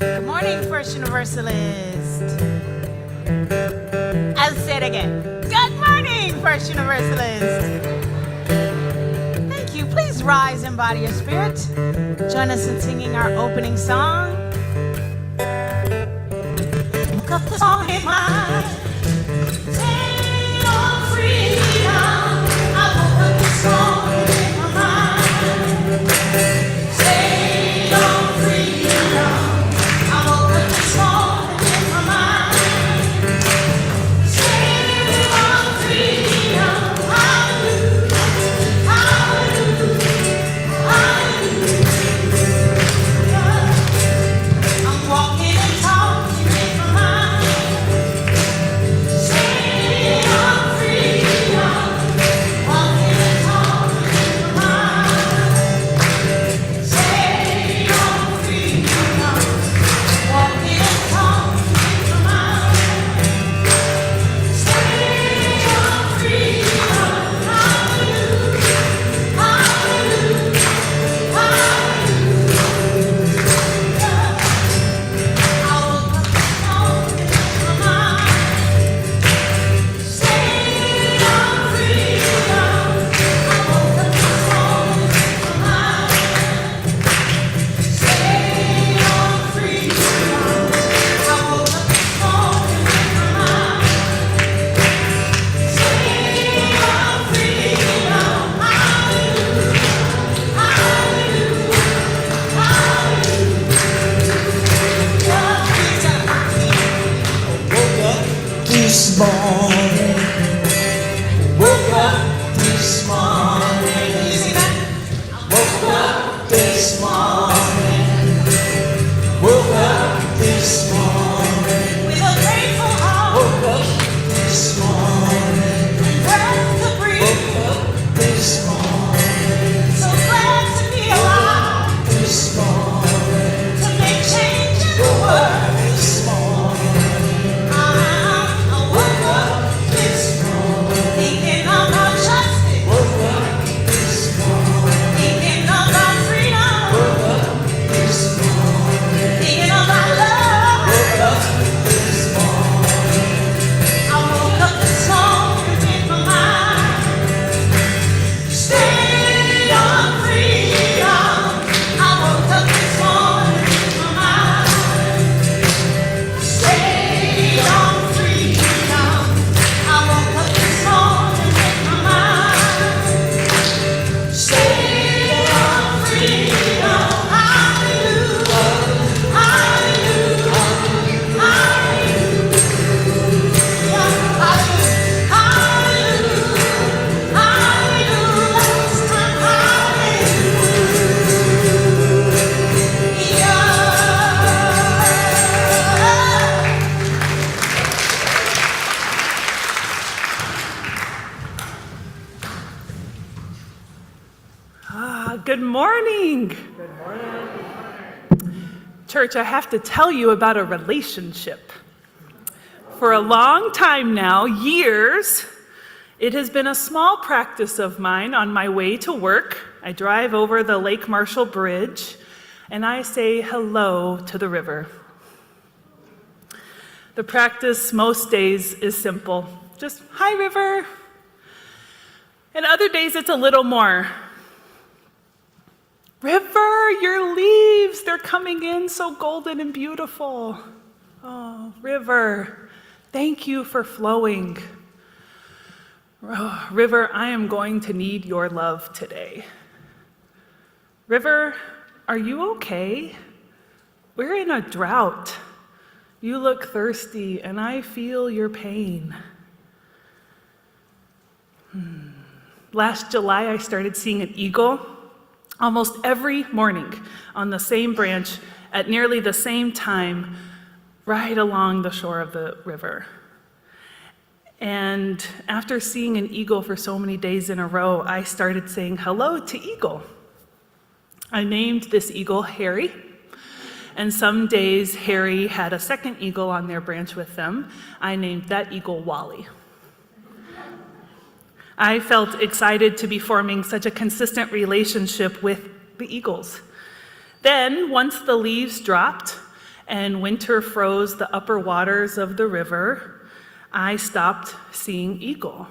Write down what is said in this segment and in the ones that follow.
Good morning, First Universalist. I'll say it again. Good morning, First Universalist. Thank you. Please rise and embody your spirit. Join us in singing our opening song. Woke up this morning, say on freedom. I woke up this morning in my mind. Say on freedom. I woke up this morning in my mind. Say on freedom. Hallelujah, hallelujah, hallelujah. I'm walking and talking in my mind. Say on freedom. Walking and talking in my mind. Say on freedom. Walking and talking in my mind. Say on freedom. Hallelujah, hallelujah, hallelujah. I woke up this morning in my mind. Say on freedom. I woke up this morning in my mind. Say on freedom. I woke up this morning in my mind. Say on freedom. Hallelujah, hallelujah, hallelujah. This morning, woke up this morning, You see that? woke up this morning, woke up this morning, With a grateful heart woke up this morning, and breath to breathe. woke up this morning, So glad to be alive, this morning, to make change in the world. this morning, I woke up this morning thinking about justice, woke up this morning, thinking about freedom, woke up this morning, thinking about love. woke up this morning, I woke up this morning in my mind. Stay on freedom. I woke up this morning in my mind. Stay on freedom. I woke up this morning in my mind. Stay on freedom. Hallelujah, hallelujah, hallelujah, hallelujah, hallelujah. Last time, Good morning. Church, I have to tell you about a relationship. For a long time now, years, it has been a small practice of mine on my way to work. I drive over the Lake Marshall Bridge and I say hello to the river. The practice most days is simple. Just, hi, river. And other days it's a little more. River, your leaves, they're coming in so golden and beautiful. Oh, river, thank you for flowing. Oh, river, I am going to need your love today. River, are you okay? We're in a drought. You look thirsty, and I feel your pain. Last July, I started seeing an eagle almost every morning on the same branch at nearly the same time, right along the shore of the river. And after seeing an eagle for so many days in a row, I started saying hello to eagle. I named this eagle Harry, and some days Harry had a second eagle on their branch with them. I named that eagle Wally. I felt excited to be forming such a consistent relationship with the eagles. Then, once the leaves dropped and winter froze the upper waters of the river, I stopped seeing eagle.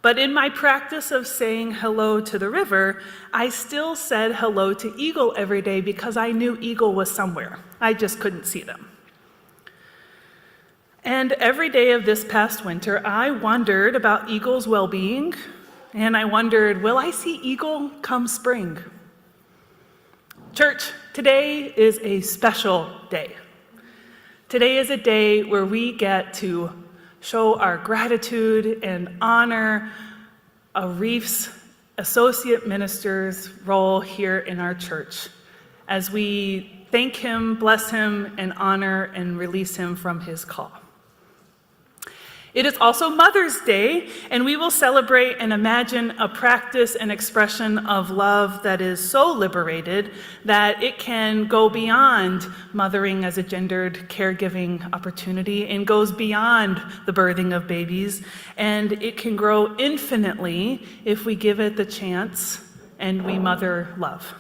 But in my practice of saying hello to the river, I still said hello to eagle every day because I knew eagle was somewhere. I just couldn't see them. And every day of this past winter, I wondered about eagle's well-being, and I wondered, will I see eagle come spring? Church, today is a special day. Today is a day where we get to show our gratitude and honor Arif's associate minister's role here in our church as we thank him, bless him, and honor and release him from his call. It is also Mother's Day, and we will celebrate and imagine a practice and expression of love that is so liberated that it can go beyond mothering as a gendered caregiving opportunity and goes beyond the birthing of babies, and it can grow infinitely if we give it the chance and we mother love.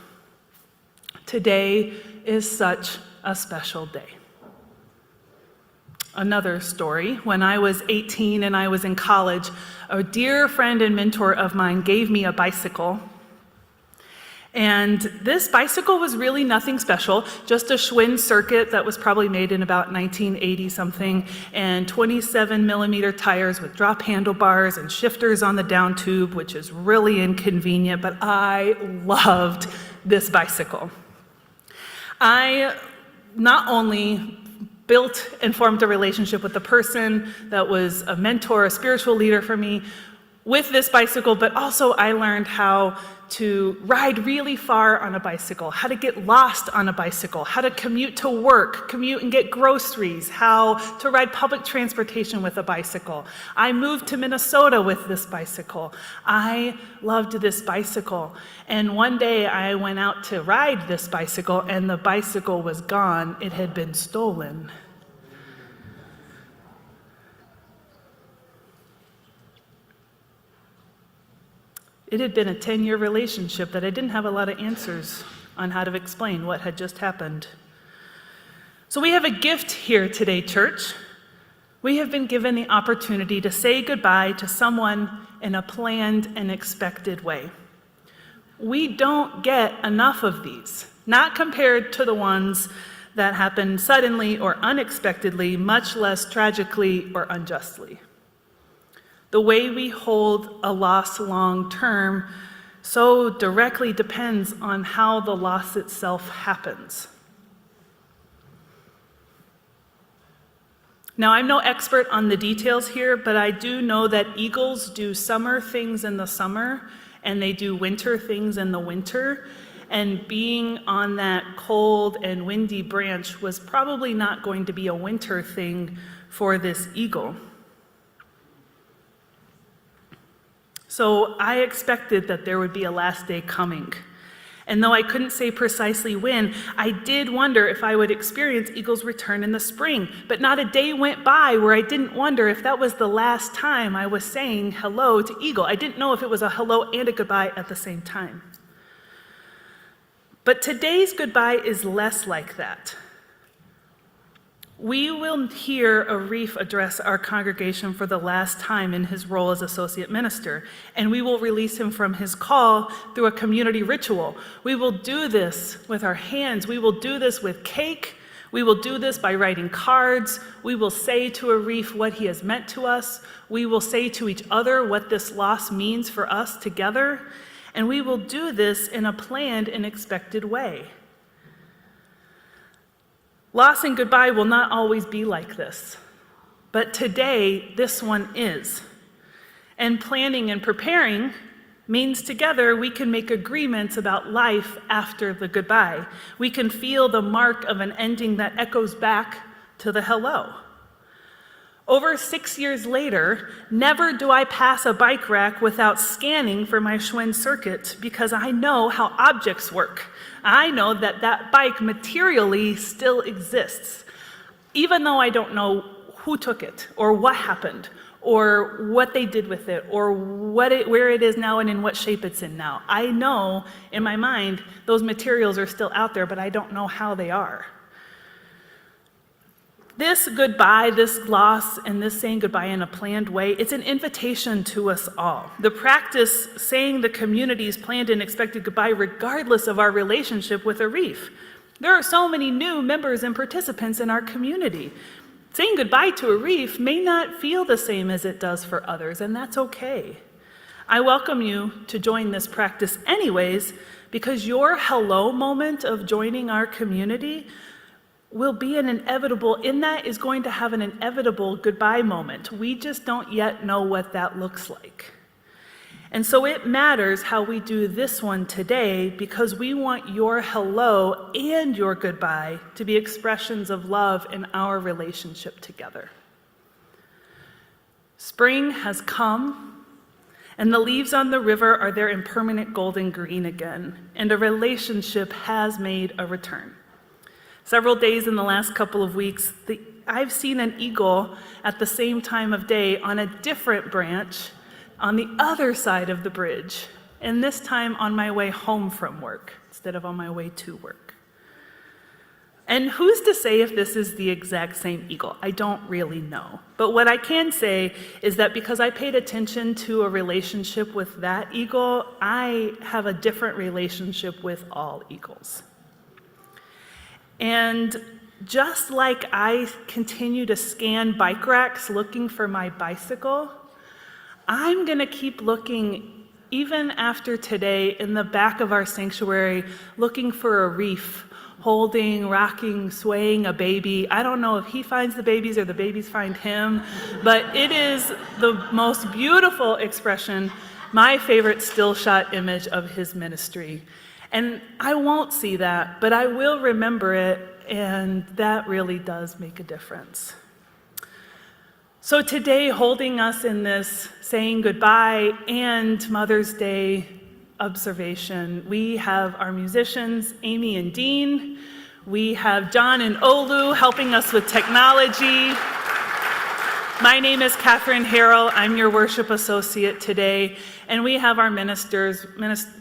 Today is such a special day. Another story, when I was 18 and I was in college, a dear friend and mentor of mine gave me a bicycle. And this bicycle was really nothing special, just a Schwinn circuit that was probably made in about 1980 something, and 27 millimeter tires with drop handlebars and shifters on the down tube, which is really inconvenient, but I loved this bicycle. I not only built and formed a relationship with the person that was a mentor, a spiritual leader for me with this bicycle, but also I learned how to ride really far on a bicycle, how to get lost on a bicycle, how to commute to work, commute and get groceries, how to ride public transportation with a bicycle. I moved to Minnesota with this bicycle. I loved this bicycle. And one day I went out to ride this bicycle and the bicycle was gone. It had been stolen. It had been a 10-year relationship that I didn't have a lot of answers on how to explain what had just happened. So we have a gift here today, church. We have been given the opportunity to say goodbye to someone in a planned and expected way. We don't get enough of these, not compared to the ones that happen suddenly or unexpectedly, much less tragically or unjustly. The way we hold a loss long term so directly depends on how the loss itself happens. Now, I'm no expert on the details here, but I do know that eagles do summer things in the summer, and they do winter things in the winter, and being on that cold and windy branch was probably not going to be a winter thing for this eagle. So I expected that there would be a last day coming. And though I couldn't say precisely when, I did wonder if I would experience Eagle's return in the spring. But not a day went by where I didn't wonder if that was the last time I was saying hello to Eagle. I didn't know if it was a hello and a goodbye at the same time. But today's goodbye is less like that. We will hear Arif address our congregation for the last time in his role as associate minister, and we will release him from his call through a community ritual. We will do this with our hands. We will do this with cake. We will do this by writing cards. We will say to Arif what he has meant to us. We will say to each other what this loss means for us together, and we will do this in a planned and expected way. Loss and goodbye will not always be like this, but today this one is. And planning and preparing means together we can make agreements about life after the goodbye. We can feel the mark of an ending that echoes back to the hello. Over 6 years later, never do I pass a bike rack without scanning for my Schwinn circuit because I know how objects work. I know that that bike materially still exists, even though I don't know who took it or what happened or what they did with it or where it is now and in what shape it's in now. I know in my mind those materials are still out there, but I don't know how they are. This goodbye, this loss, and this saying goodbye in a planned way, it's an invitation to us all. The practice saying the community's planned and expected goodbye regardless of our relationship with Arif. There are so many new members and participants in our community. Saying goodbye to Arif may not feel the same as it does for others, and that's okay. I welcome you to join this practice anyways, because your hello moment of joining our community will be is going to have an inevitable goodbye moment. We just don't yet know what that looks like. And so it matters how we do this one today because we want your hello and your goodbye to be expressions of love in our relationship together. Spring has come, and the leaves on the river are their impermanent golden green again, and a relationship has made a return. Several days in the last couple of weeks, I've seen an eagle at the same time of day on a different branch on the other side of the bridge, and this time on my way home from work instead of on my way to work. And who's to say if this is the exact same eagle? I don't really know. But what I can say is that because I paid attention to a relationship with that eagle, I have a different relationship with all eagles. And just like I continue to scan bike racks looking for my bicycle, I'm going to keep looking even after today in the back of our sanctuary, looking for Arif, holding, rocking, swaying a baby. I don't know if he finds the babies or the babies find him, but it is the most beautiful expression, my favorite still shot image of his ministry. And I won't see that, but I will remember it, and that really does make a difference. So today, holding us in this saying goodbye and Mother's Day observation, we have our musicians, Amy and Dean. We have John and Olu helping us with technology. My name is Catherine Harrell. I'm your worship associate today. And we have our ministers,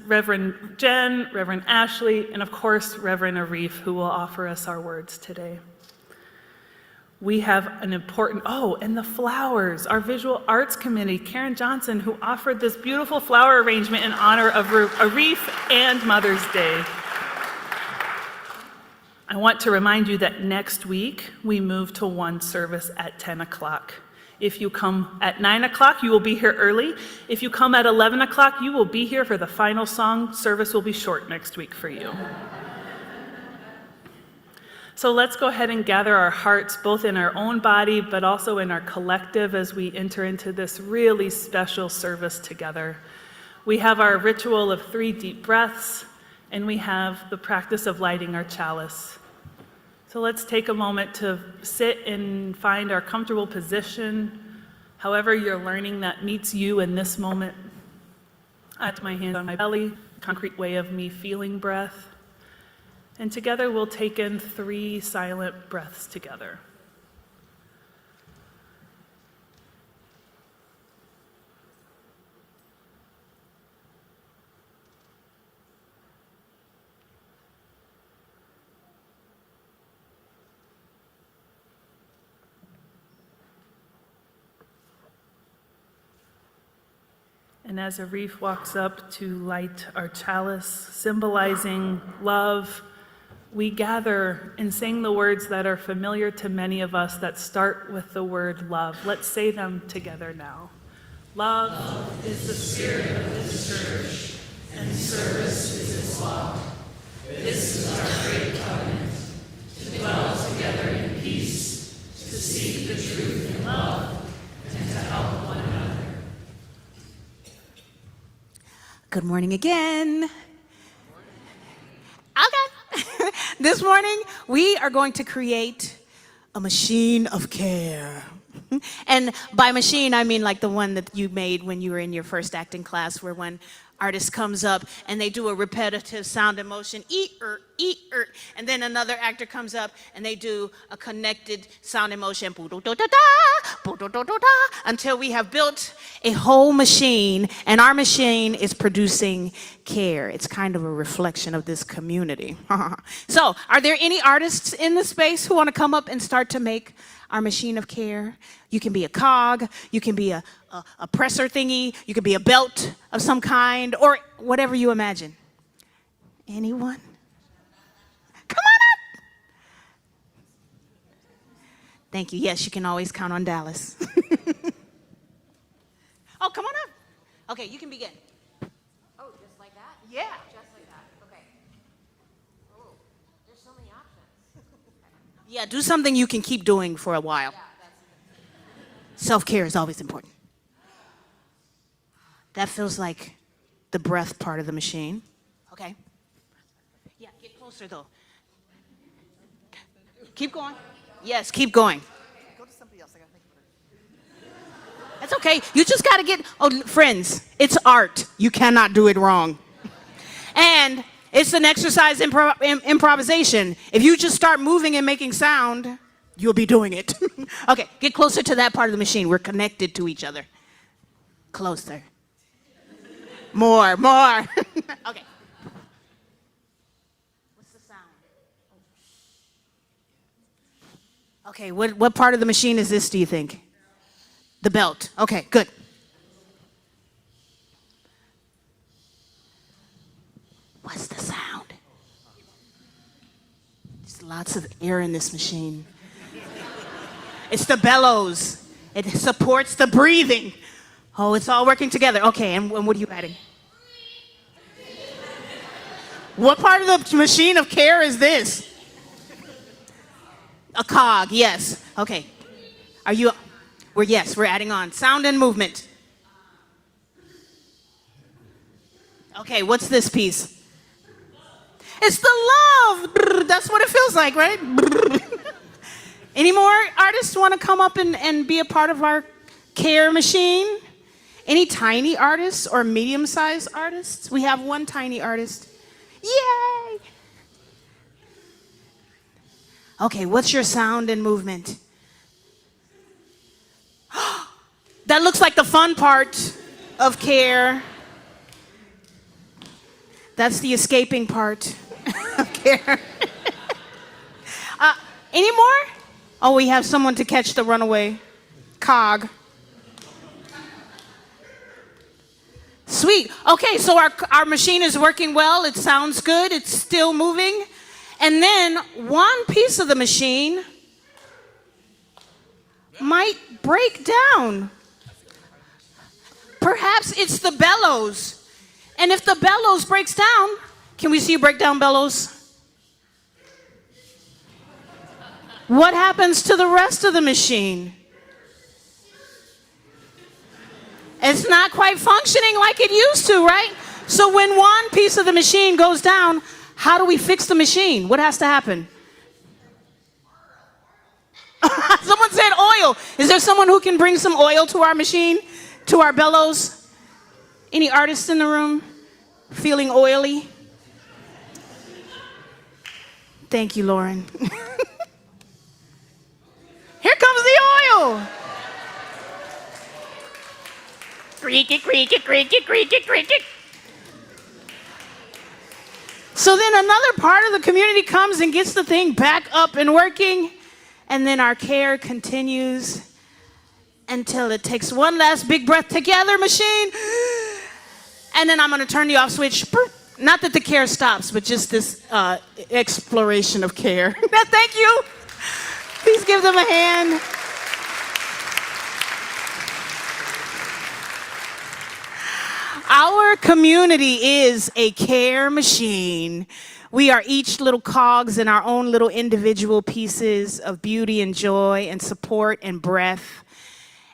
Reverend Jen, Reverend Ashley, and of course, Reverend Arif, who will offer us our words today. We have an important, and the flowers, our visual arts committee, Karen Johnson, who offered this beautiful flower arrangement in honor of Arif and Mother's Day. I want to remind you that next week, we move to one service at 10 o'clock. If you come at 9 o'clock, you will be here early. If you come at 11 o'clock, you will be here for the final song. Service will be short next week for you. So let's go ahead and gather our hearts, both in our own body, but also in our collective as we enter into this really special service together. We have our ritual of 3 deep breaths, and we have the practice of lighting our chalice. So let's take a moment to sit and find our comfortable position, however you're learning that meets you in this moment. I put my hand on my belly. concrete way of me feeling breath. And together we'll take in 3 silent breaths together. And as Arif walks up to light our chalice, symbolizing love, we gather and sing the words that are familiar to many of us that start with the word love. Let's say them together now. Love is the spirit of this church, and service is its law. This is our great covenant, to dwell together in peace, to seek the truth in love, and to help one another. Good morning again. Okay. This morning, we are going to create a machine of care. And by machine, I mean like the one that you made when you were in your first acting class, where one artist comes up and they do a repetitive sound and motion, and then another actor comes up and they do a connected sound and motion, until we have built a whole machine, and our machine is producing care. It's kind of a reflection of this community. So, are there any artists in the space who want to come up and start to make our machine of care? You can be a cog, you can be a presser thingy, you could be a belt of some kind, or whatever you imagine. Anyone? Come on up. Thank you. Yes, you can always count on Dallas. Oh, come on up. Okay, you can begin. Oh, just like that? Yeah. Just like that. Okay. Oh, there's so many options. Yeah, do something you can keep doing for a while. Yeah, that's Self-care is always important. That feels like the breath part of the machine. Okay. Yeah, get closer though. Keep going. Yes, keep going. Go to somebody else. I gotta think of it. That's okay. You just got to get, friends, it's art. You cannot do it wrong. And it's an exercise in improvisation. If you just start moving and making sound, you'll be doing it. Okay, get closer to that part of the machine. We're connected to each other. Closer. More. Okay. What's the sound? Okay, what part of the machine is this, do you think? The belt. Okay, good. What's the sound? There's lots of air in this machine. It's the bellows. It supports the breathing. Oh, it's all working together. Okay, and what are you adding? What part of the machine of care is this? A cog, yes. Okay. We're adding on. Sound and movement. Okay, what's this piece? It's the love. That's what it feels like, right? Any more artists want to come up and be a part of our care machine? Any tiny artists or medium-sized artists? We have one tiny artist. Yay! Okay, what's your sound and movement? That looks like the fun part of care. That's the escaping part of care. Any more? Oh, we have someone to catch the runaway cog. Sweet. Okay, so our machine is working well. It sounds good. It's still moving. And then one piece of the machine might break down. Perhaps it's the bellows. And if the bellows breaks down, can we see you break down bellows? What happens to the rest of the machine? It's not quite functioning like it used to, right? So when one piece of the machine goes down, how do we fix the machine? What has to happen? Someone said oil. Is there someone who can bring some oil to our machine, to our bellows? Any artists in the room? Feeling oily? Thank you, Lauren. Here comes the oil. Creak it, creak it, creak it, creak it, creak it. So then another part of the community comes and gets the thing back up and working, and then our care continues until it takes one last big breath together, machine, and then I'm gonna turn the off switch. Not that the care stops, but just this exploration of care. Thank you. Please give them a hand. Our community is a care machine. We are each little cogs in our own little individual pieces of beauty and joy and support and breath,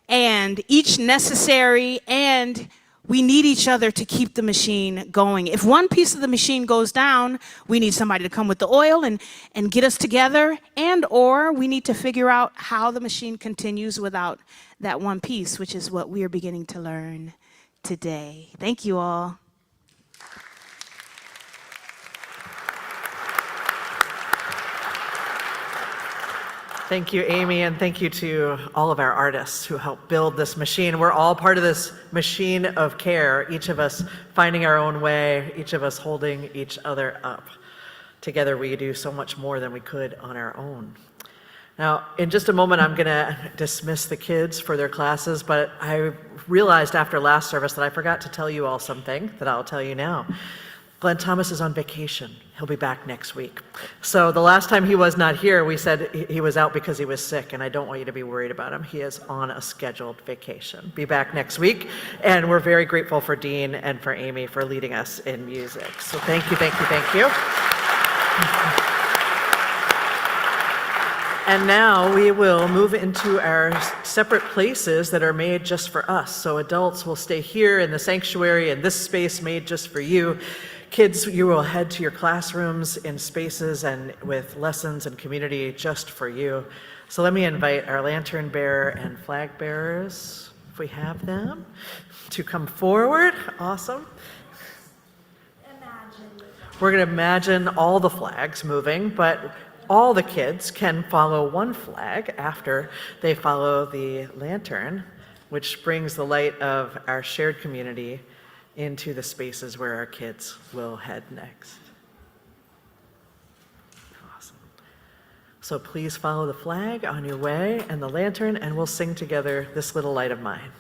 and each necessary, and we need each other to keep the machine going. If one piece of the machine goes down, we need somebody to come with the oil and get us together, and or we need to figure out how the machine continues without that one piece, which is what we are beginning to learn today. Thank you all. Thank you, Amy, and thank you to all of our artists who helped build this machine. We're all part of this machine of care, each of us finding our own way, each of us holding each other up. Together we do so much more than we could on our own. Now, in just a moment, I'm going to dismiss the kids for their classes, but I realized after last service that I forgot to tell you all something that I'll tell you now. Glenn Thomas is on vacation. He'll be back next week. So the last time he was not here, we said he was out because he was sick, and I don't want you to be worried about him. He is on a scheduled vacation. Be back next week, and we're very grateful for Dean and for Amy for leading us in music. So thank you, thank you, thank you. And now we will move into our separate places that are made just for us. So adults will stay here in the sanctuary in this space made just for you. Kids, you will head to your classrooms in spaces and with lessons and community just for you. So let me invite our lantern bearer and flag bearers, if we have them, to come forward. Awesome. We're going to imagine all the flags moving, but all the kids can follow one flag after they follow the lantern, which brings the light of our shared community into the spaces where our kids will head next. Awesome. So please follow the flag on your way and the lantern, and we'll sing together This Little Light of Mine.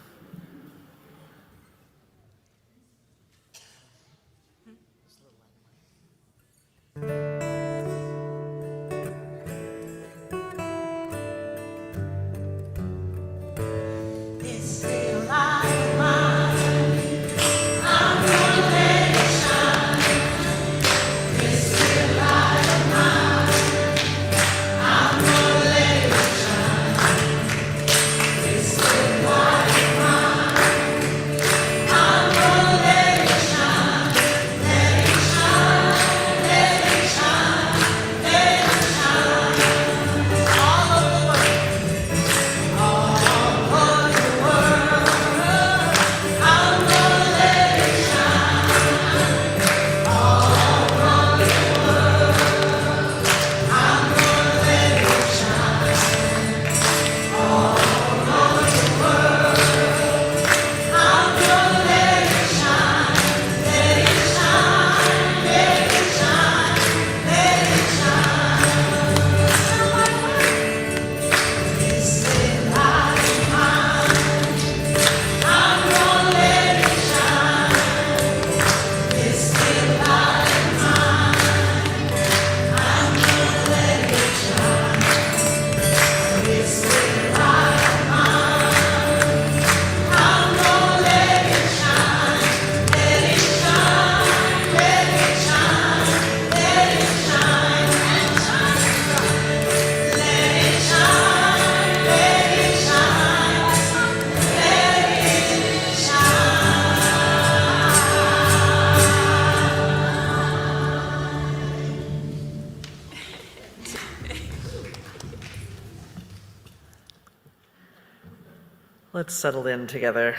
Let's settle in together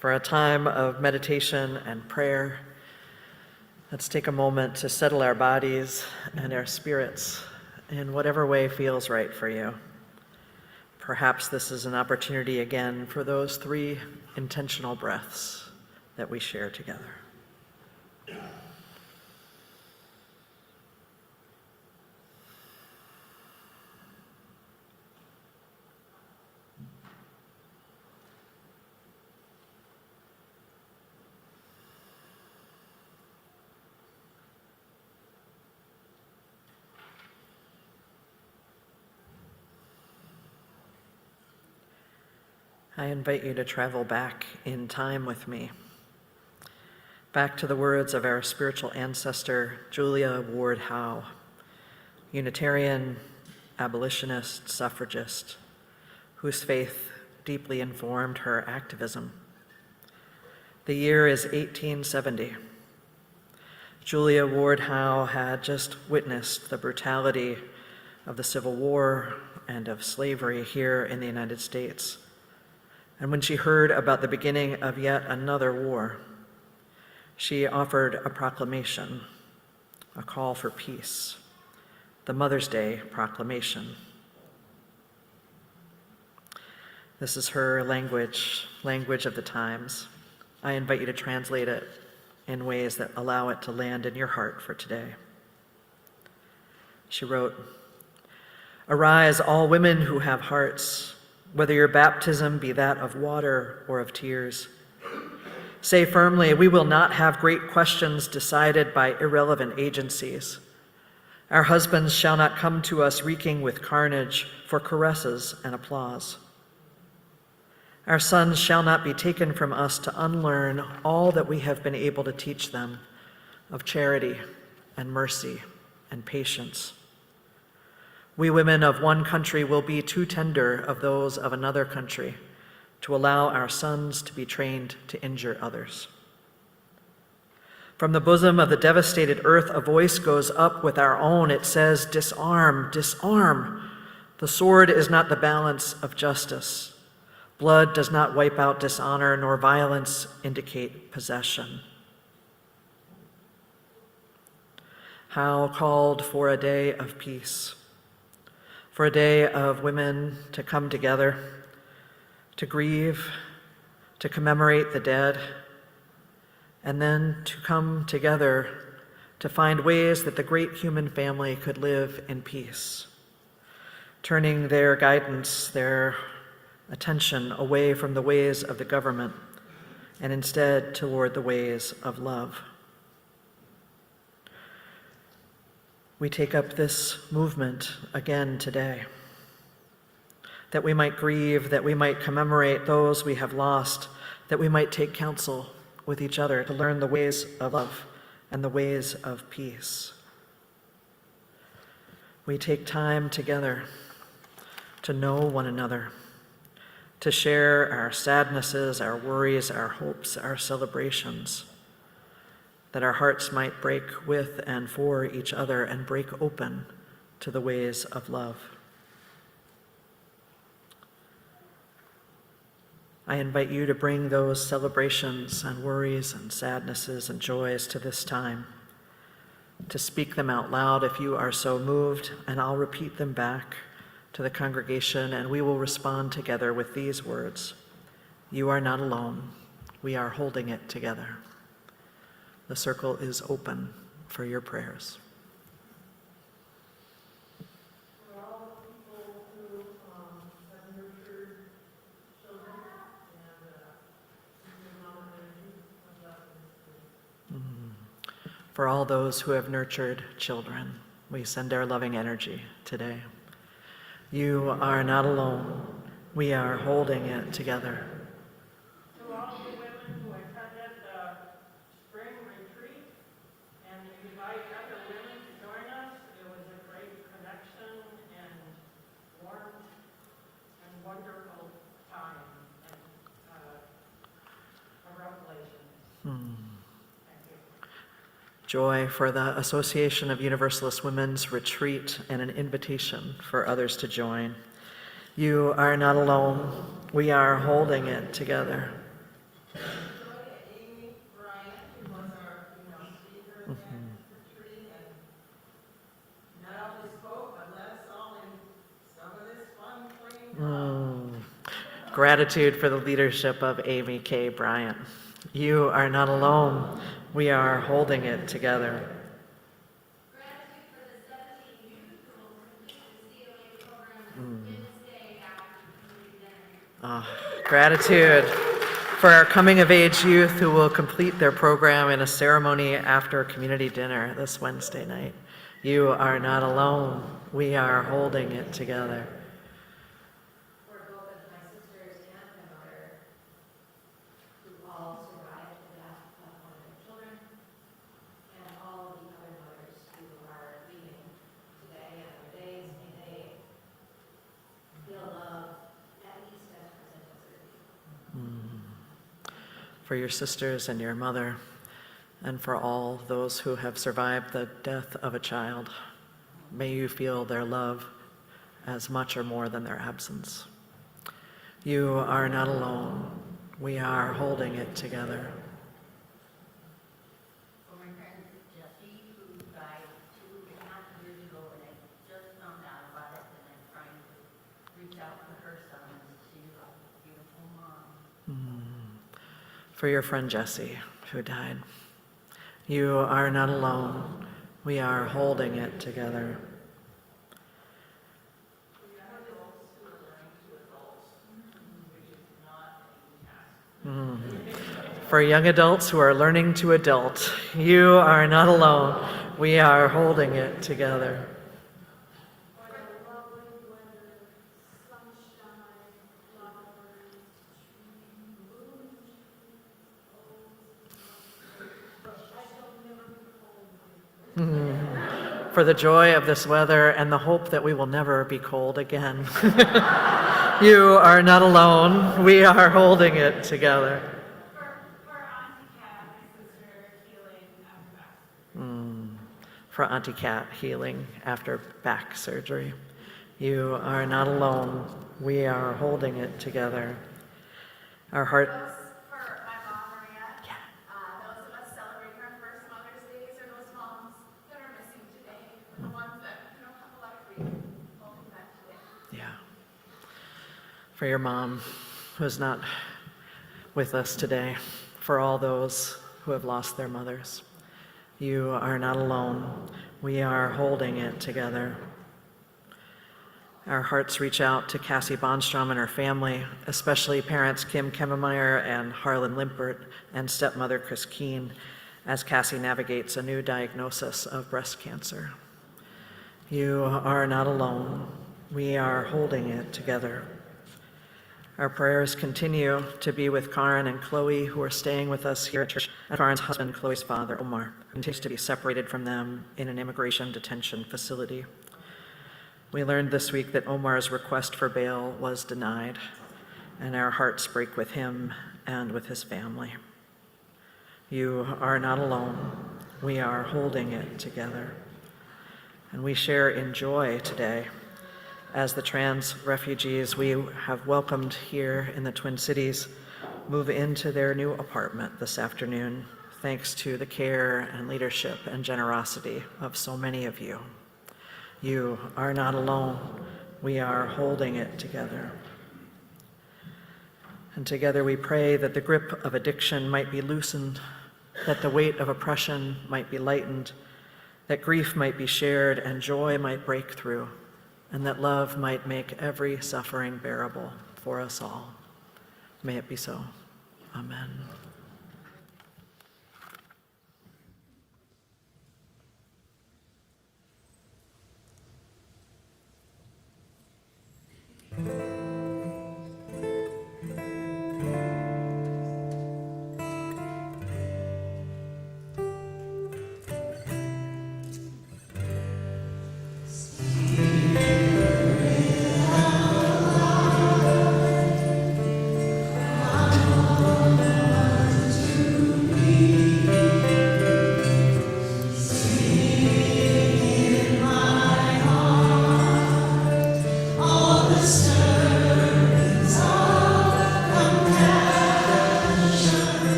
for a time of meditation and prayer. Let's take a moment to settle our bodies and our spirits in whatever way feels right for you. Perhaps this is an opportunity again for those 3 intentional breaths that we share together. I invite you to travel back in time with me, back to the words of our spiritual ancestor, Julia Ward Howe, Unitarian, abolitionist, suffragist, whose faith deeply informed her activism. The year is 1870. Julia Ward Howe had just witnessed the brutality of the Civil War and of slavery here in the United States. And when she heard about the beginning of yet another war, she offered a proclamation, a call for peace, the Mother's Day Proclamation. This is her language of the times. I invite you to translate it in ways that allow it to land in your heart for today. She wrote, "Arise, all women who have hearts, whether your baptism be that of water or of tears. Say firmly, we will not have great questions decided by irrelevant agencies. Our husbands shall not come to us reeking with carnage for caresses and applause. Our sons shall not be taken from us to unlearn all that we have been able to teach them of charity and mercy and patience. We women of one country will be too tender of those of another country to allow our sons to be trained to injure others. From the bosom of the devastated earth, a voice goes up with our own. It says, disarm, disarm. The sword is not the balance of justice. Blood does not wipe out dishonor, nor violence indicate possession." Howe called for a day of peace, for a day of women to come together, to grieve, to commemorate the dead, and then to come together to find ways that the great human family could live in peace, turning their guidance, their attention away from the ways of the government and instead toward the ways of love. We take up this movement again today, that we might grieve, that we might commemorate those we have lost, that we might take counsel with each other to learn the ways of love and the ways of peace. We take time together to know one another, to share our sadnesses, our worries, our hopes, our celebrations, that our hearts might break with and for each other and break open to the ways of love. I invite you to bring those celebrations and worries and sadnesses and joys to this time, to speak them out loud if you are so moved, and I'll repeat them back to the congregation, and we will respond together with these words. You are not alone. We are holding it together. The circle is open for your prayers. For all the people who have nurtured children and mom and energy of lessons. For all those who have nurtured children, we send our loving energy today. You are not alone. We are holding it together. To all the women who attended the spring retreat and invite other women to join us, it was a great connection and warmth and wonderful time and a revelation. Thank you. Joy for the Association of Universalist Women's retreat and an invitation for others to join. You are not alone. We are holding it together. Amy Bryant, who was our speaker, Gratitude for the leadership of Amy K. Bryant. You are not alone. We are holding it together. Gratitude for the 17 youth who will complete the COA program Wednesday after community dinner. Gratitude for our coming of age youth who will complete their program in a ceremony after community dinner this Wednesday night. You are not alone. We are holding it together. For both of my sisters and my mother, who all survived the death of one of their children, and all of the other mothers who are leaving today and other days, may they feel love at least as present as their people. For your sisters and your mother, and for all those who have survived the death of a child, may you feel their love as much or more than their absence. You are not alone. We are holding it together. For my friend Jessie, who died 2.5 years ago, and I just found out about it, and I'm trying to reach out to her son and see a beautiful mom. For your friend Jessie, who died. You are not alone. We are holding it together. For young adults who are learning to adult, you are not alone. We are holding it together. For the joy of this weather and the hope that we will never be cold again. You are not alone. We are holding it together. For Auntie Kat, my sister, healing after back. For Auntie Kat, healing after back surgery. You are not alone. We are holding it together. Our heart. For my mom, Maria, those of us celebrating our first Mother's Days are those moms that are missing today, the ones that have a lot of grief holding back today. Yeah. For your mom, who is not with us today, for all those who have lost their mothers. You are not alone. We are holding it together. Our hearts reach out to Cassie Bonstrom and her family, especially parents Kim Kemmemeyer and Harlan Limpert and stepmother Chris Keene, as Cassie navigates a new diagnosis of breast cancer. You are not alone. We are holding it together. Our prayers continue to be with Karen and Chloe, who are staying with us here at church, and Karen's husband, Chloe's father, Omar, who continues to be separated from them in an immigration detention facility. We learned this week that Omar's request for bail was denied, and our hearts break with him and with his family. You are not alone. We are holding it together. And we share in joy today as the trans refugees we have welcomed here in the Twin Cities move into their new apartment this afternoon, thanks to the care and leadership and generosity of so many of you. You are not alone. We are holding it together. And together we pray that the grip of addiction might be loosened, that the weight of oppression might be lightened, that grief might be shared and joy might break through, and that love might make every suffering bearable for us all. May it be so. Amen.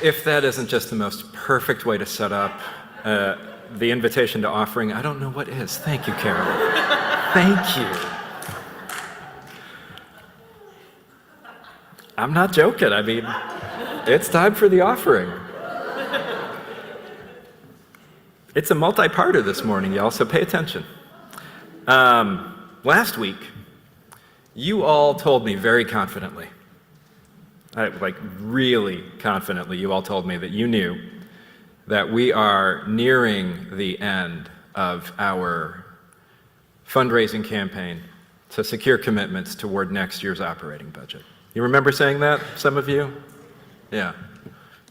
If that isn't just the most perfect way to set up the invitation to offering, I don't know what is. Thank you, Carol. Thank you. I'm not joking. I mean, it's time for the offering. It's a multi-parter this morning, y'all, so pay attention. Last week, you all told me very confidently, like really confidently, you all told me that you knew that we are nearing the end of our fundraising campaign to secure commitments toward next year's operating budget. You remember saying that, some of you? Yeah.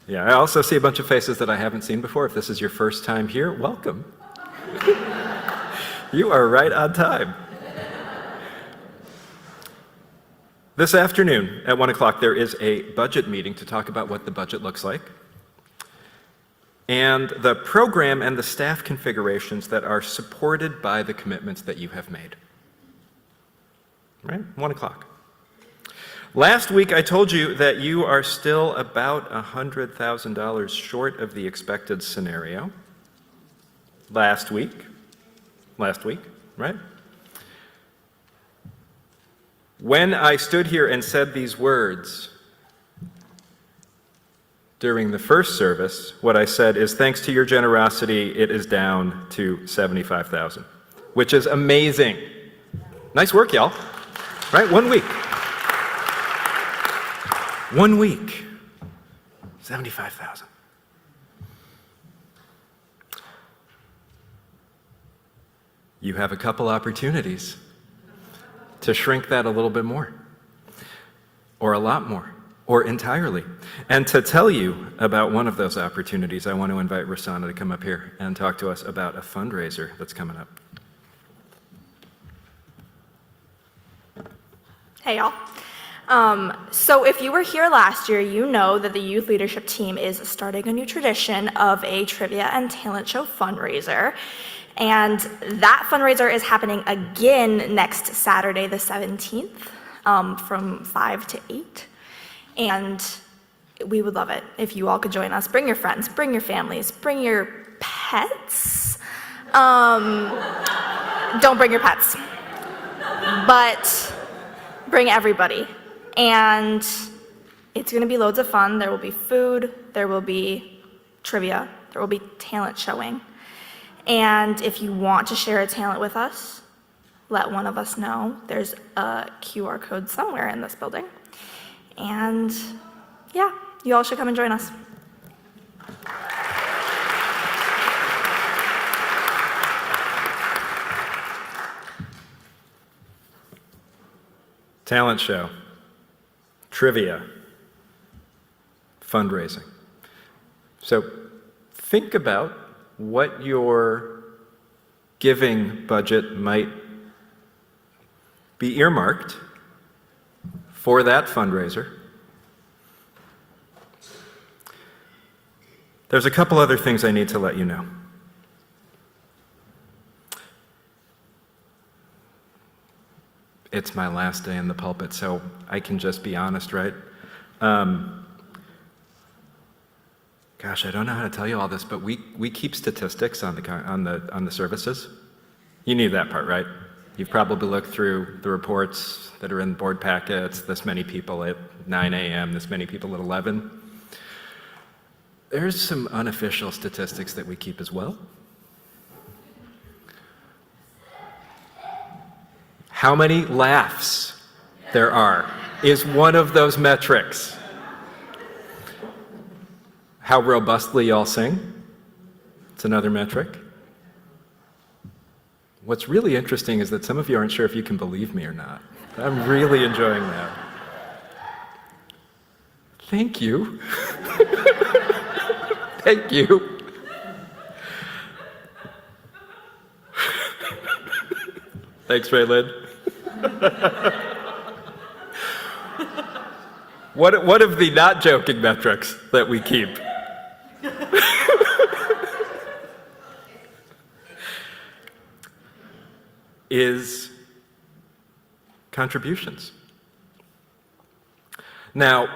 Yeah, I also see a bunch of faces that I haven't seen before. If this is your first time here, welcome. You are right on time. This afternoon at 1 o'clock, there is a budget meeting to talk about what the budget looks like and the program and the staff configurations that are supported by the commitments that you have made. Right? 1 o'clock. Last week, I told you that you are still about $100,000 short of the expected scenario. Last week, right? When I stood here and said these words during the first service, what I said is, thanks to your generosity, it is down to 75,000, which is amazing. Nice work, y'all. Right? 1 week. 1 week. 75,000. You have a couple opportunities to shrink that a little bit more, or a lot more, or entirely. And to tell you about one of those opportunities, I want to invite Rosanna to come up here and talk to us about a fundraiser that's coming up. Hey, y'all. So if you were here last year, you know that the youth leadership team is starting a new tradition of a trivia and talent show fundraiser. And that fundraiser is happening again next Saturday, the 17th, from 5 to 8. And we would love it if you all could join us. Bring your friends, bring your families, bring your pets. Don't bring your pets, but bring everybody. And it's gonna be loads of fun. There will be food, there will be trivia, there will be talent showing. And if you want to share a talent with us, let one of us know. There's a QR code somewhere in this building. And yeah, you all should come and join us. Talent show, trivia, fundraising. So think about what your giving budget might be earmarked for that fundraiser. There's a couple other things I need to let you know. It's my last day in the pulpit, so I can just be honest, right? Gosh, I don't know how to tell you all this, but we keep statistics on the services. You knew that part, right? You've probably looked through the reports that are in board packets, this many people at 9 a.m., this many people at 11. There's some unofficial statistics that we keep as well. How many laughs there are is one of those metrics. How robustly y'all sing, it's another metric. What's really interesting is that some of you aren't sure if you can believe me or not. I'm really enjoying that. Thank you. Thank you. Thanks, Raylyn. What of the not joking metrics that we keep? is contributions. Now,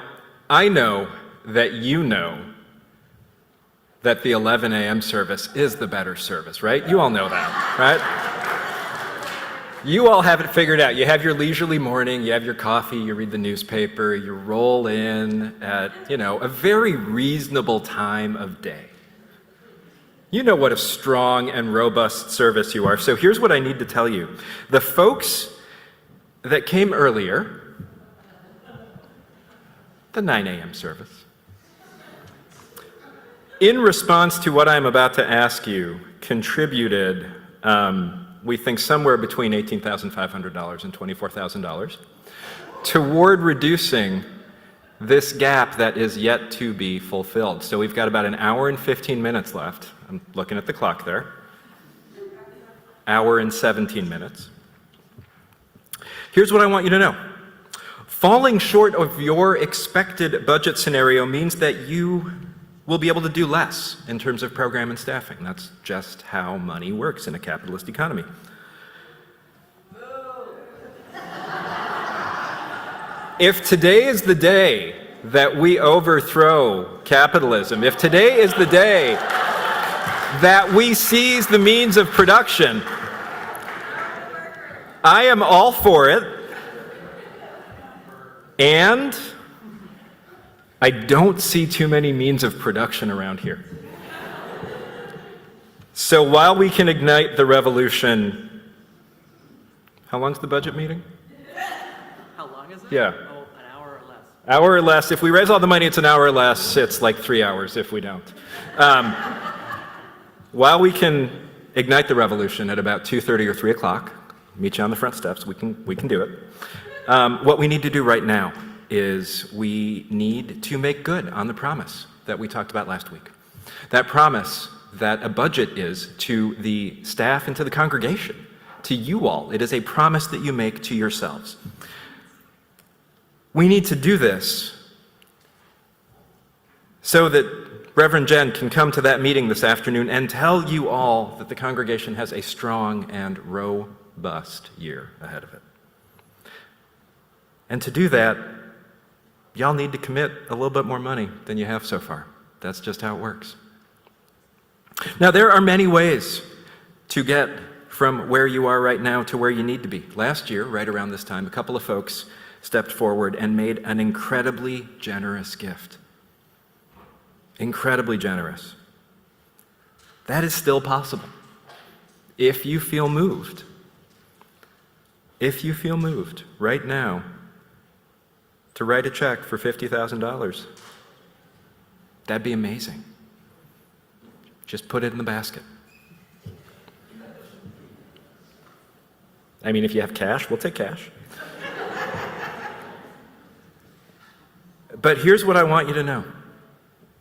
I know that you know that the 11 a.m. service is the better service, right? You all know that, right? You all have it figured out. You have your leisurely morning, you have your coffee, you read the newspaper, you roll in at, a very reasonable time of day. You know what a strong and robust service you are. So here's what I need to tell you. The folks that came earlier, the 9 a.m. service, in response to what I'm about to ask you, contributed, we think, somewhere between $18,500 and $24,000 toward reducing this gap that is yet to be fulfilled. So we've got about an hour and 15 minutes left. I'm looking at the clock there. Hour and 17 minutes. Here's what I want you to know. Falling short of your expected budget scenario means that you will be able to do less in terms of program and staffing. That's just how money works in a capitalist economy. If today is the day that we overthrow capitalism, if today is the day that we seize the means of production, I am all for it. And I don't see too many means of production around here. So while we can ignite the revolution, how long's the budget meeting? How long is it? Yeah. Oh, an hour or less. Hour or less. If we raise all the money, it's an hour or less. It's like 3 hours if we don't. While we can ignite the revolution at about 2:30 or 3 o'clock, meet you on the front steps, we can do it. What we need to do right now is we need to make good on the promise that we talked about last week. That promise that a budget is to the staff and to the congregation, to you all. It is a promise that you make to yourselves. We need to do this so that Reverend Jen can come to that meeting this afternoon and tell you all that the congregation has a strong and robust year ahead of it. And to do that, y'all need to commit a little bit more money than you have so far. That's just how it works. Now, there are many ways to get from where you are right now to where you need to be. Last year, right around this time, a couple of folks stepped forward and made an incredibly generous gift. Incredibly generous. That is still possible. If you feel moved right now to write a check for $50,000, that'd be amazing. Just put it in the basket. I mean, if you have cash, we'll take cash. But here's what I want you to know.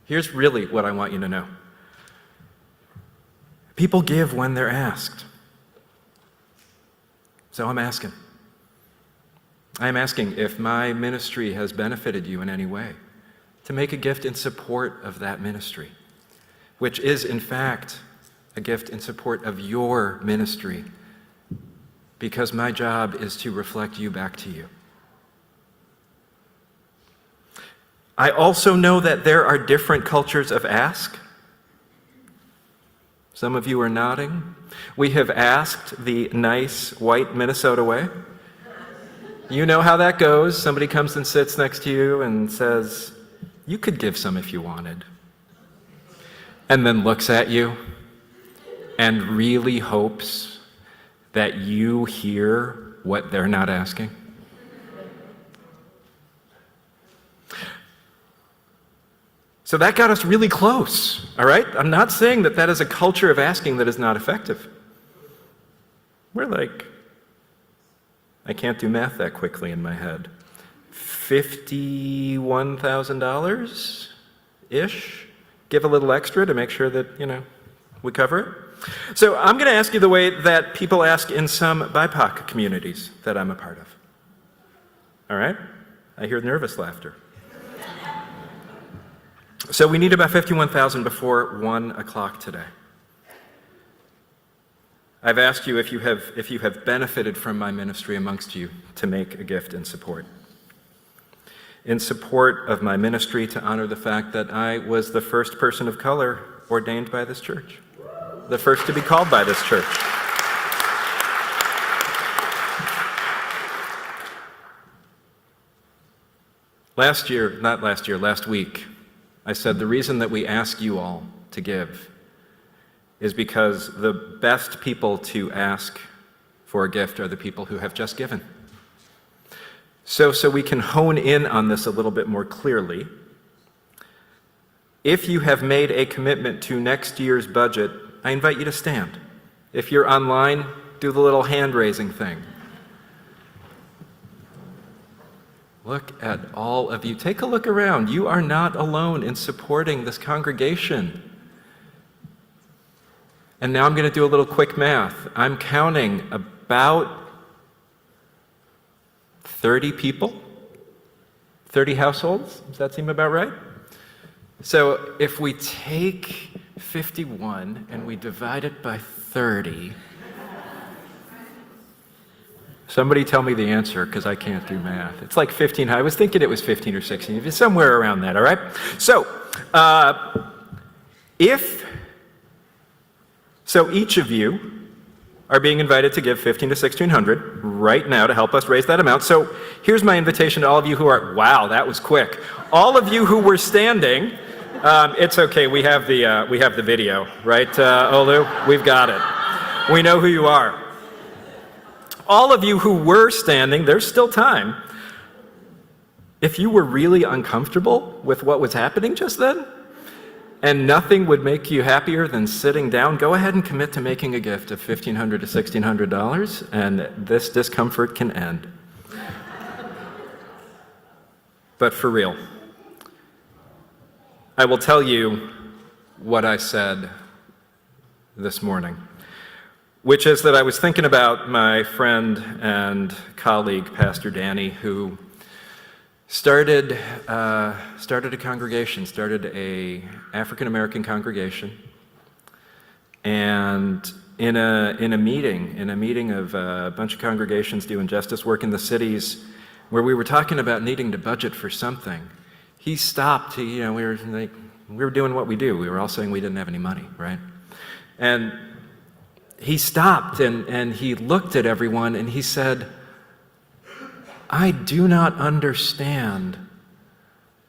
Here's really what I want you to know. People give when they're asked. So I'm asking. I'm asking if my ministry has benefited you in any way, to make a gift in support of that ministry, which is, in fact, a gift in support of your ministry, because my job is to reflect you back to you. I also know that there are different cultures of ask. Some of you are nodding. We have asked the nice white Minnesota way. You know how that goes. Somebody comes and sits next to you and says, "You could give some if you wanted." And then looks at you and really hopes that you hear what they're not asking. So that got us really close, all right? I'm not saying that that is a culture of asking that is not effective. We're like, I can't do math that quickly in my head. $51,000-ish? Give a little extra to make sure that, we cover it. So I'm going to ask you the way that people ask in some BIPOC communities that I'm a part of. All right? I hear nervous laughter. So we need about $51,000 before 1 o'clock today. I've asked you if you have benefited from my ministry amongst you to make a gift in support. In support of my ministry to honor the fact that I was the first person of color ordained by this church, the first to be called by this church. Last week, I said the reason that we ask you all to give is because the best people to ask for a gift are the people who have just given. So we can hone in on this a little bit more clearly. If you have made a commitment to next year's budget, I invite you to stand. If you're online, do the little hand-raising thing. Look at all of you. Take a look around. You are not alone in supporting this congregation. And now I'm going to do a little quick math. I'm counting about 30 people, 30 households. Does that seem about right? So if we take 51 and we divide it by 30, somebody tell me the answer because I can't do math. It's like 15. I was thinking it was 15 or 16. It's somewhere around that, all right? So So each of you are being invited to give $1,500 to $1,600 right now to help us raise that amount. So here's my invitation to all of you who are, wow, that was quick. All of you who were standing, it's okay, we have the video, right, Olu? We've got it. We know who you are. All of you who were standing, there's still time. If you were really uncomfortable with what was happening just then, and nothing would make you happier than sitting down, go ahead and commit to making a gift of $1,500 to $1,600, and this discomfort can end. But for real, I will tell you what I said this morning, which is that I was thinking about my friend and colleague, Pastor Danny, who started a congregation, started a African-American congregation, and in a meeting of a bunch of congregations doing justice work in the cities, where we were talking about needing to budget for something, he stopped. We were doing what we do. We were all saying we didn't have any money, right? And he stopped and he looked at everyone and he said, I do not understand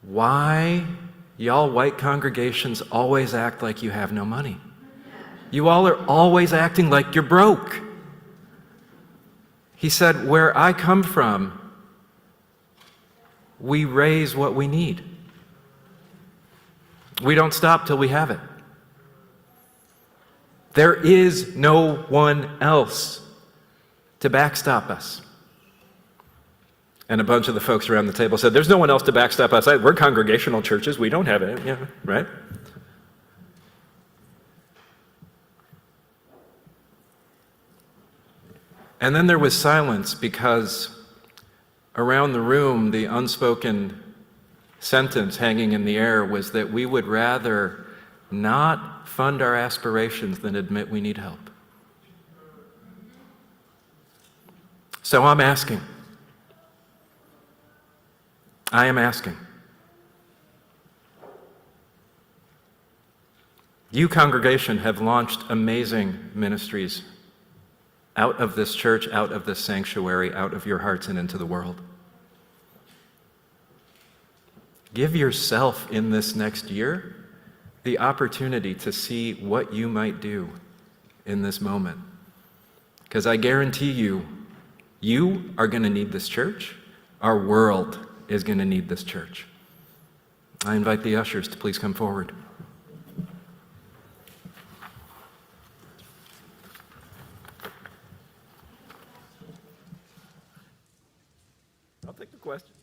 why y'all white congregations always act like you have no money. You all are always acting like you're broke. He said, where I come from, we raise what we need. We don't stop till we have it. There is no one else to backstop us. And a bunch of the folks around the table said, there's no one else to backstop us. We're congregational churches. We don't have it. Yeah, right? And then there was silence because around the room, the unspoken sentence hanging in the air was that we would rather not fund our aspirations than admit we need help. So I am asking. You, congregation, have launched amazing ministries out of this church, out of this sanctuary, out of your hearts and into the world. Give yourself in this next year the opportunity to see what you might do in this moment. Because I guarantee you, you are going to need this church. Our world is going to need this church. I invite the ushers to please come forward. I'll take the question.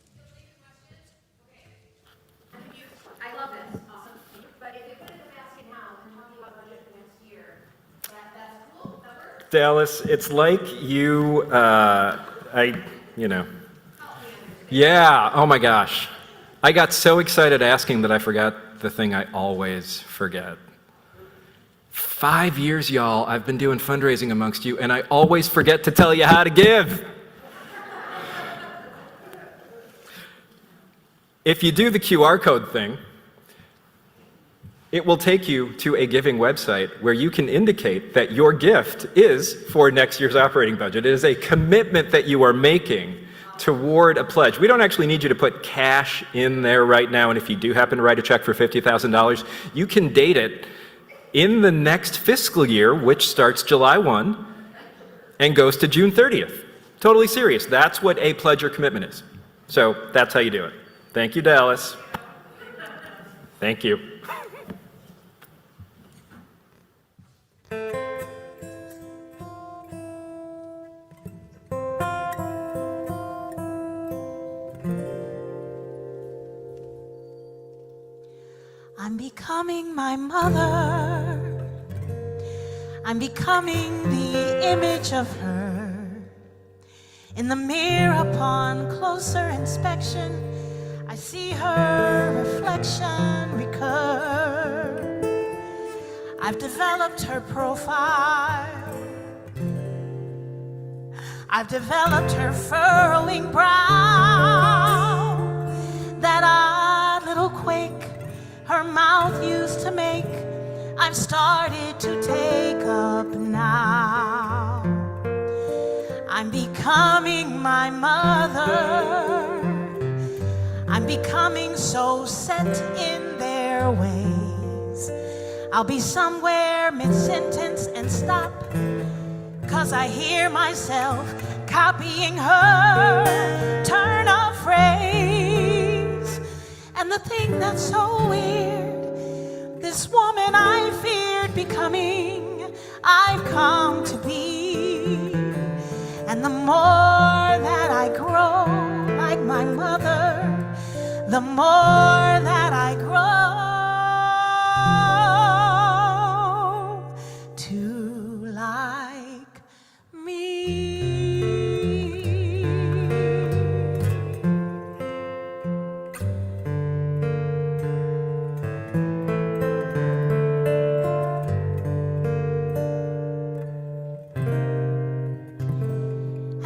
I love this. Awesome. But if you put it in the basket now and talking about budget for next year, that's cool. That works. Dallas, it's like you, Yeah, oh my gosh. I got so excited asking that I forgot the thing I always forget. 5 years, y'all, I've been doing fundraising amongst you, and I always forget to tell you how to give. If you do the QR code thing, it will take you to a giving website where you can indicate that your gift is for next year's operating budget. It is a commitment that you are making toward a pledge. We don't actually need you to put cash in there right now, and if you do happen to write a check for $50,000, you can date it in the next fiscal year, which starts July 1 and goes to June 30th. Totally serious. That's what a pledge or commitment is. So that's how you do it. Thank you, Dallas. Thank you. I'm becoming my mother. I'm becoming the image of her. In the mirror upon closer inspection, I see her reflection recur. I've developed her profile. I've developed her furrowing brow. That odd little quake her mouth used to make, I've started to take up now. I'm becoming my mother. I'm becoming so set in their ways. I'll be somewhere mid-sentence and stop, 'cause I hear myself copying her turn of phrase. And the thing that's so weird, this woman I feared becoming, I've come to be. And the more that I grow like my mother, the more that I grow to like me.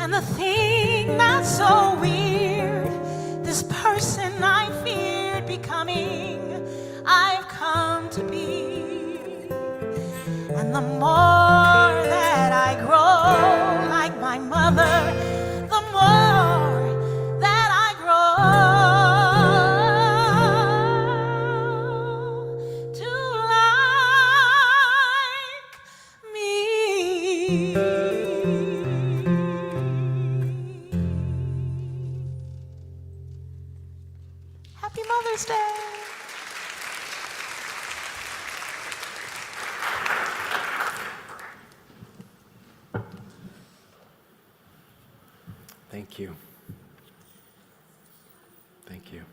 And the thing that's so weird, this person I feared becoming, I've come to be. And the more that I grow like my mother, the more that I grow to like me. Happy Mother's Day. Thank you. Thank you.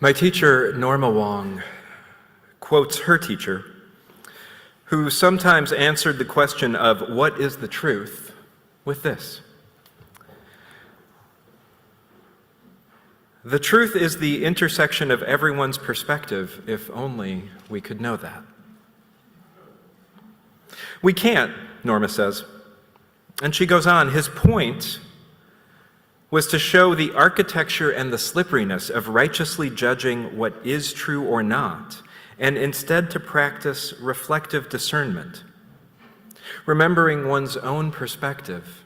My teacher, Norma Wong, quotes her teacher, who sometimes answered the question of what is the truth, with this: the truth is the intersection of everyone's perspective, if only we could know that. We can't, Norma says. And she goes on, his point was to show the architecture and the slipperiness of righteously judging what is true or not, and instead to practice reflective discernment, remembering one's own perspective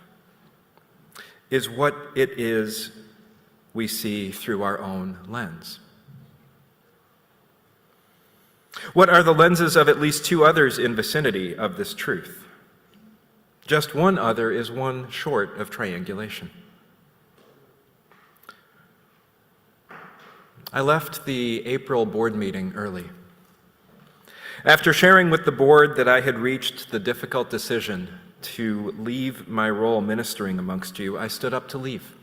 is what it is we see through our own lens. What are the lenses of at least two others in vicinity of this truth? Just one other is one short of triangulation. I left the April board meeting early. After sharing with the board that I had reached the difficult decision to leave my role ministering amongst you, I stood up to leave.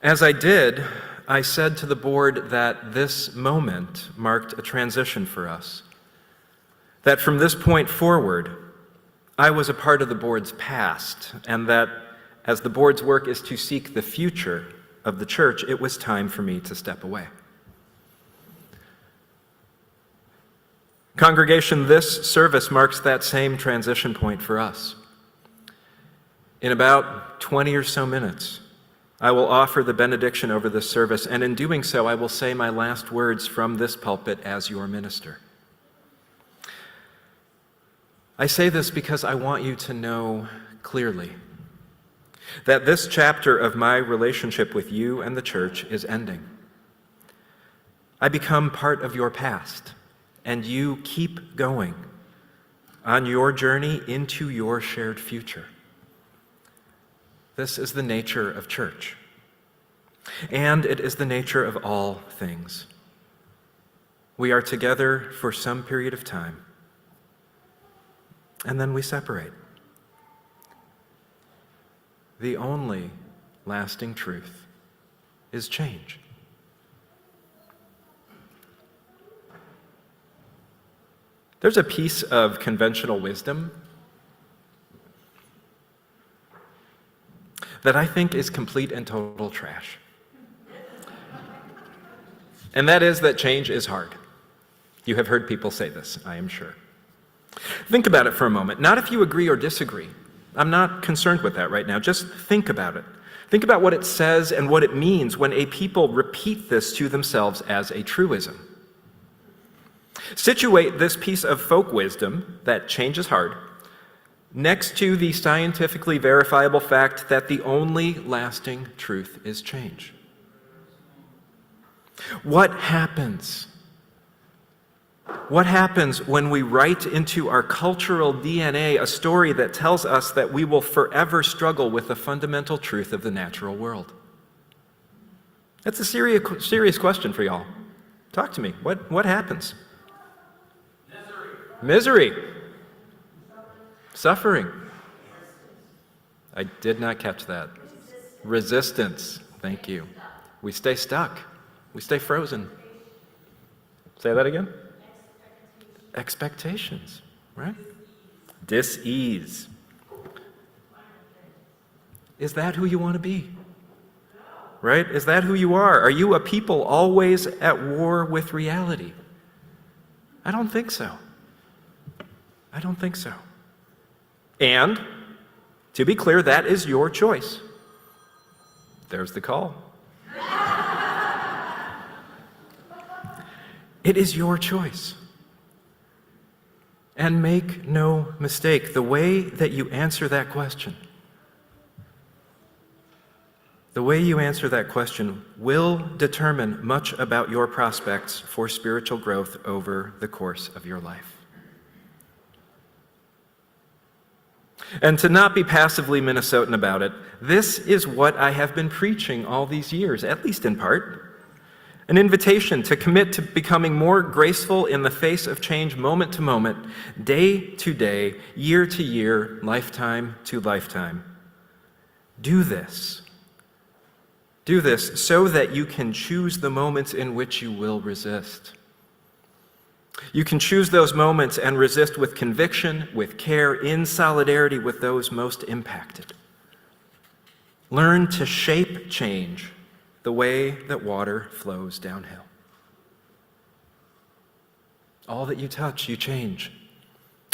As I did, I said to the board that this moment marked a transition for us. That from this point forward, I was a part of the board's past, and that as the board's work is to seek the future of the church, it was time for me to step away. Congregation, this service marks that same transition point for us. In about 20 or so minutes, I will offer the benediction over this service, and in doing so, I will say my last words from this pulpit as your minister. I say this because I want you to know clearly that this chapter of my relationship with you and the church is ending. I become part of your past, and you keep going on your journey into your shared future. This is the nature of church, and it is the nature of all things. We are together for some period of time, and then we separate. The only lasting truth is change. There's a piece of conventional wisdom that I think is complete and total trash. And that is that change is hard. You have heard people say this, I am sure. Think about it for a moment. Not if you agree or disagree. I'm not concerned with that right now. Just think about it. Think about what it says and what it means when a people repeat this to themselves as a truism. Situate this piece of folk wisdom, that change is hard, next to the scientifically verifiable fact that the only lasting truth is change. What happens? What happens when we write into our cultural DNA a story that tells us that we will forever struggle with the fundamental truth of the natural world? That's a serious question for y'all. Talk to me. What happens? Misery. Suffering. I did not catch that. Resistance. Thank you. We stay stuck. We stay frozen. Say that again. Expectations, right? Dis-ease. Is that who you want to be? Right? Is that who you are? Are you a people always at war with reality? I don't think so. I don't think so. And, to be clear, that is your choice. There's the call. It is your choice. And make no mistake, the way that you answer that question, will determine much about your prospects for spiritual growth over the course of your life. And to not be passively Minnesotan about it, this is what I have been preaching all these years, at least in part. An invitation to commit to becoming more graceful in the face of change, moment to moment, day to day, year to year, lifetime to lifetime. Do this. Do this so that you can choose the moments in which you will resist. You can choose those moments and resist with conviction, with care, in solidarity with those most impacted. Learn to shape change the way that water flows downhill. All that you touch, you change.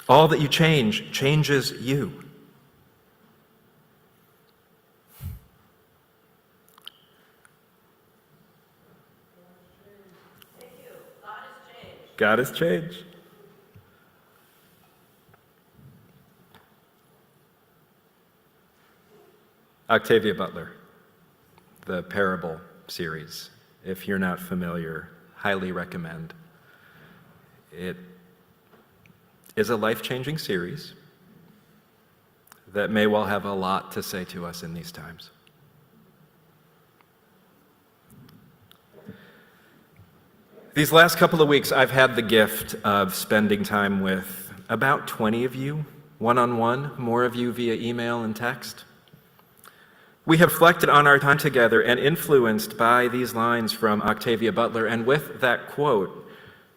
All that you change changes you. God has changed. Octavia Butler, the Parable series. If you're not familiar, highly recommend. It is a life-changing series that may well have a lot to say to us in these times. These last couple of weeks, I've had the gift of spending time with about 20 of you, one-on-one, more of you via email and text. We have reflected on our time together and influenced by these lines from Octavia Butler, and with that quote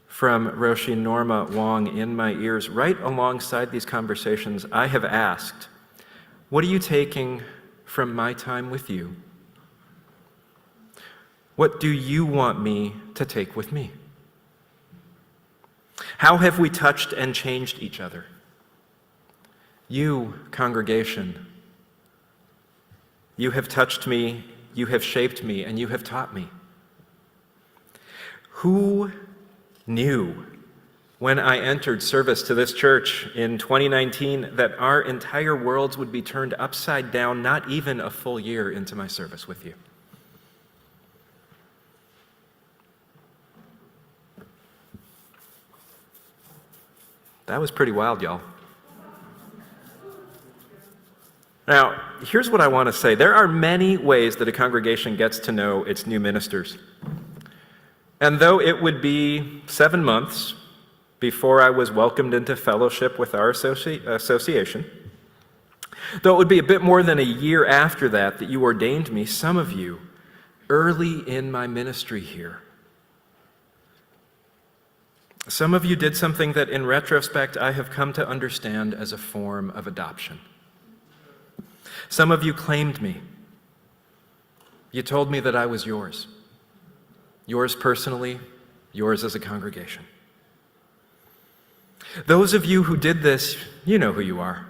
from Roshi Norma Wong in my ears, right alongside these conversations, I have asked, what are you taking from my time with you? What do you want me to take with me? How have we touched and changed each other? You, congregation, you have touched me, you have shaped me, and you have taught me. Who knew when I entered service to this church in 2019 that our entire worlds would be turned upside down not even a full year into my service with you? That was pretty wild, y'all. Now, here's what I want to say. There are many ways that a congregation gets to know its new ministers. And though it would be 7 months before I was welcomed into fellowship with our association, though it would be a bit more than a year after that you ordained me, some of you, early in my ministry here, some of you did something that in retrospect I have come to understand as a form of adoption. Some of you claimed me. You told me that I was yours. Yours personally, yours as a congregation. Those of you who did this, you know who you are.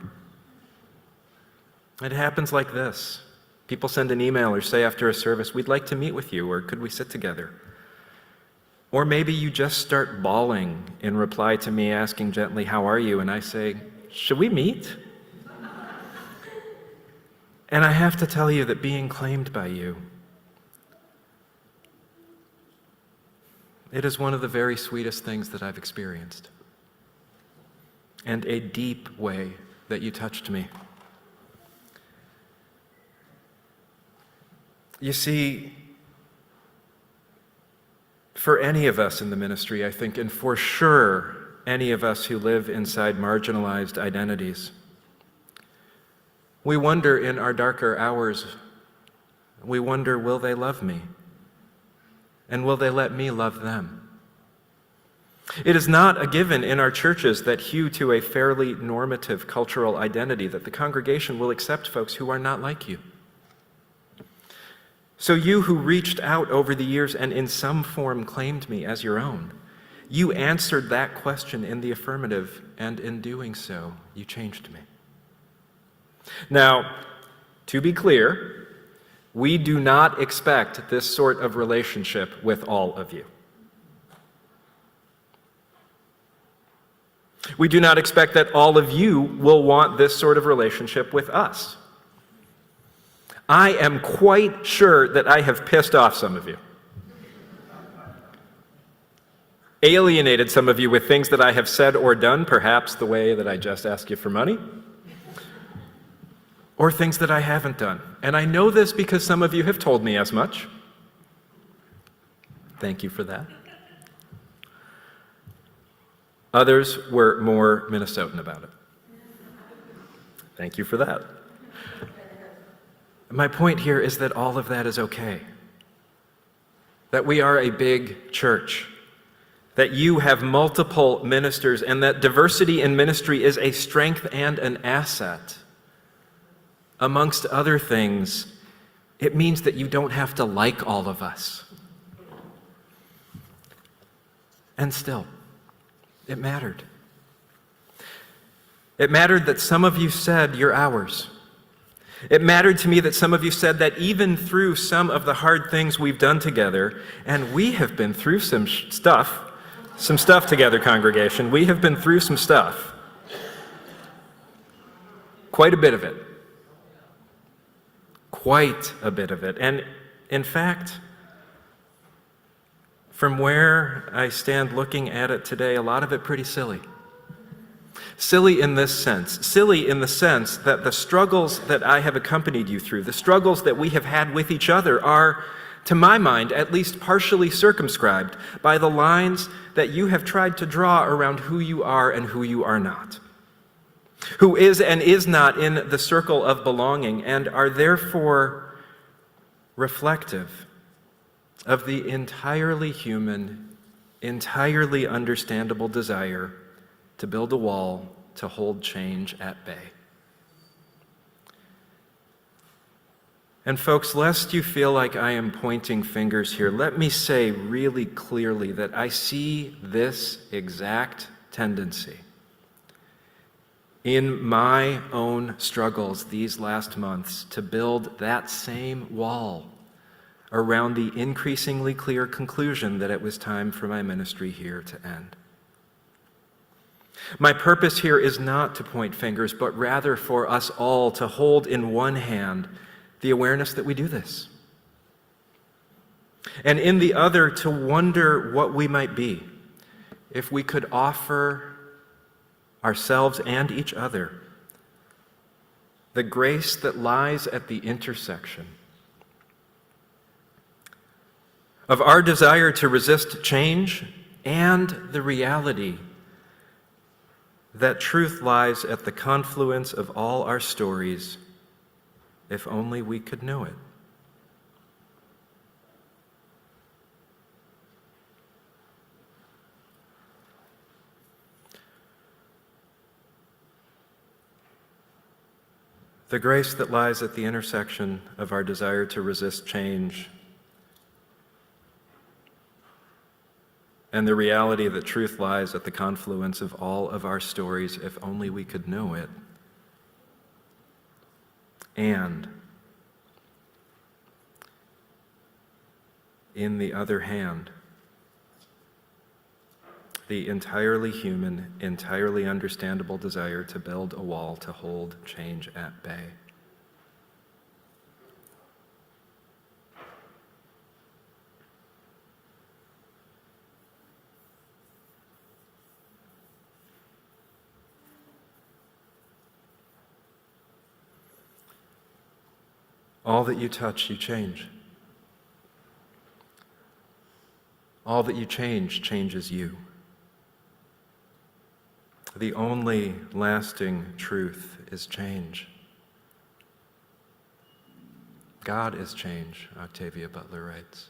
It happens like this. People send an email or say after a service, we'd like to meet with you, or could we sit together? Or maybe you just start bawling in reply to me asking gently, how are you? And I say, should we meet? And I have to tell you that being claimed by you, it is one of the very sweetest things that I've experienced. And a deep way that you touched me. You see, for any of us in the ministry, I think, and for sure any of us who live inside marginalized identities, we wonder in our darker hours, we wonder, will they love me? And will they let me love them? It is not a given in our churches that hew to a fairly normative cultural identity that the congregation will accept folks who are not like you. So you who reached out over the years and in some form claimed me as your own, you answered that question in the affirmative, and in doing so, you changed me. Now, to be clear, we do not expect this sort of relationship with all of you. We do not expect that all of you will want this sort of relationship with us. I am quite sure that I have pissed off some of you. Alienated some of you with things that I have said or done, perhaps the way that I just asked you for money, or things that I haven't done. And I know this because some of you have told me as much. Thank you for that. Others were more Minnesotan about it. Thank you for that. My point here is that all of that is okay. That we are a big church. That you have multiple ministers, and that diversity in ministry is a strength and an asset. Amongst other things, it means that you don't have to like all of us. And still, it mattered. It mattered that some of you said you're ours. It mattered to me that some of you said that even through some of the hard things we've done together, and we have been through some stuff together, congregation. We have been through some stuff. Quite a bit of it. Quite a bit of it. And in fact, from where I stand looking at it today, a lot of it pretty silly. Silly in this sense. Silly in the sense that the struggles that I have accompanied you through, the struggles that we have had with each other are, to my mind, at least partially circumscribed by the lines that you have tried to draw around who you are and who you are not. Who is and is not in the circle of belonging, and are therefore reflective of the entirely human, entirely understandable desire to build a wall to hold change at bay. And folks, lest you feel like I am pointing fingers here, let me say really clearly that I see this exact tendency in my own struggles these last months to build that same wall around the increasingly clear conclusion that it was time for my ministry here to end. My purpose here is not to point fingers, but rather for us all to hold in one hand the awareness that we do this, and in the other to wonder what we might be if we could offer ourselves and each other the grace that lies at the intersection of our desire to resist change and the reality that truth lies at the confluence of all our stories, if only we could know it. The grace that lies at the intersection of our desire to resist change and the reality that truth lies at the confluence of all of our stories, if only we could know it. And in the other hand, the entirely human, entirely understandable desire to build a wall to hold change at bay. All that you touch, you change. All that you change changes you. The only lasting truth is change. God is change, Octavia Butler writes.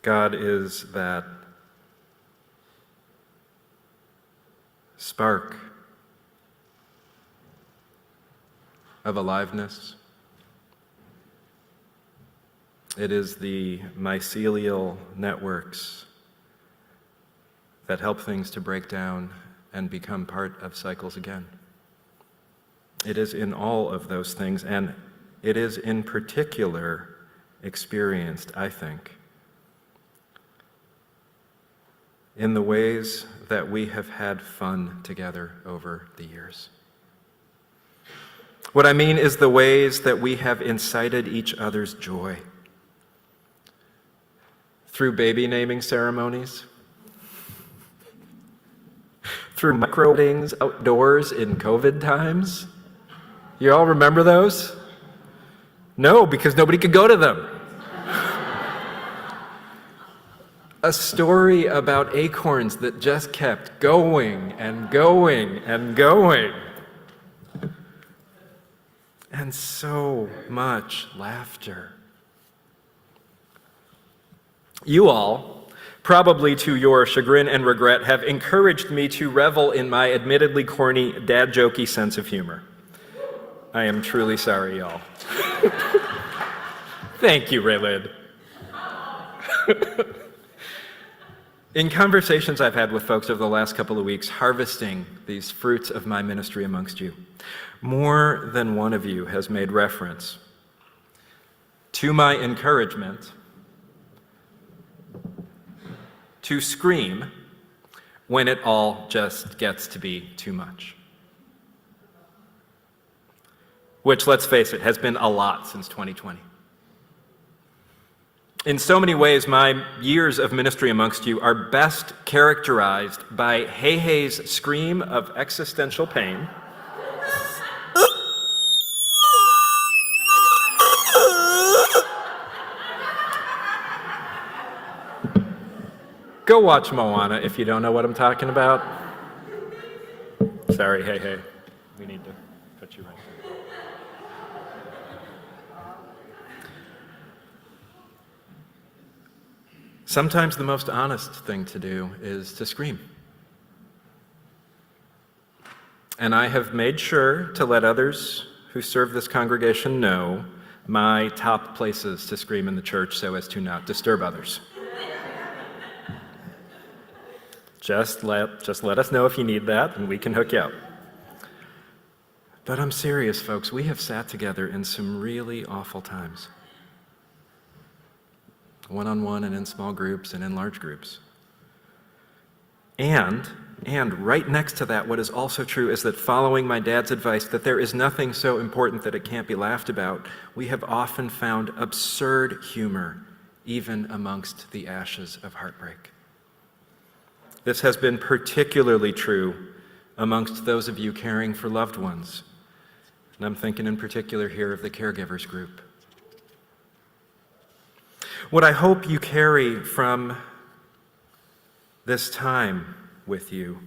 God is that spark of aliveness. It is the mycelial networks that help things to break down and become part of cycles again. It is in all of those things, and it is in particular experienced, I think, in the ways that we have had fun together over the years. What I mean is the ways that we have incited each other's joy through baby naming ceremonies, through micro weddings outdoors in COVID times. You all remember those? No, because nobody could go to them. A story about acorns that just kept going and going and going. And so much laughter. You all, probably to your chagrin and regret, have encouraged me to revel in my admittedly corny, dad-jokey sense of humor. I am truly sorry, y'all. Thank you, Raylid. In conversations I've had with folks over the last couple of weeks, harvesting these fruits of my ministry amongst you, more than one of you has made reference to my encouragement to scream when it all just gets to be too much. Which, let's face it, has been a lot since 2020. In so many ways, my years of ministry amongst you are best characterized by Hey-Hey's scream of existential pain, Go watch Moana if you don't know what I'm talking about. Sorry, Hey-Hey. We need to put you right there. Sometimes the most honest thing to do is to scream. And I have made sure to let others who serve this congregation know my top places to scream in the church so as to not disturb others. Just let us know if you need that, and we can hook you up. But I'm serious, folks. We have sat together in some really awful times. One-on-one and in small groups and in large groups. And right next to that, what is also true is that following my dad's advice that there is nothing so important that it can't be laughed about, we have often found absurd humor even amongst the ashes of heartbreak. This has been particularly true amongst those of you caring for loved ones. And I'm thinking in particular here of the caregivers group. What I hope you carry from this time with you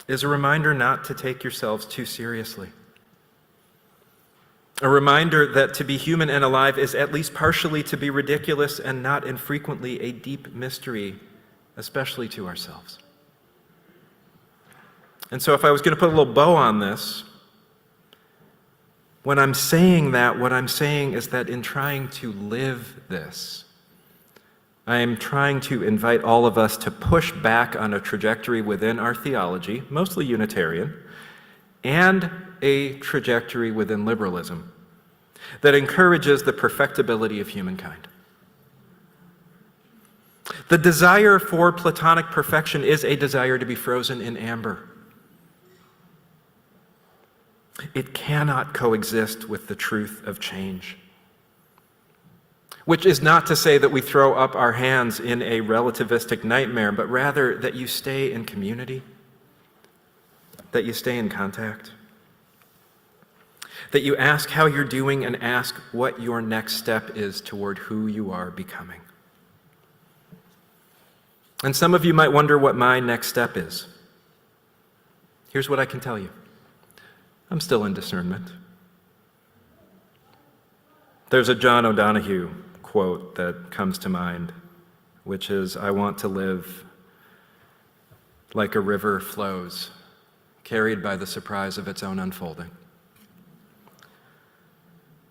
is a reminder not to take yourselves too seriously. A reminder that to be human and alive is at least partially to be ridiculous and not infrequently a deep mystery, especially to ourselves. And so if I was going to put a little bow on this, when I'm saying that, what I'm saying is that in trying to live this, I am trying to invite all of us to push back on a trajectory within our theology, mostly Unitarian, and a trajectory within liberalism that encourages the perfectibility of humankind. The desire for Platonic perfection is a desire to be frozen in amber. It cannot coexist with the truth of change. Which is not to say that we throw up our hands in a relativistic nightmare, but rather that you stay in community, that you stay in contact, that you ask how you're doing and ask what your next step is toward who you are becoming. And some of you might wonder what my next step is. Here's what I can tell you. I'm still in discernment. There's a John O'Donohue quote that comes to mind, which is, "I want to live like a river flows, carried by the surprise of its own unfolding."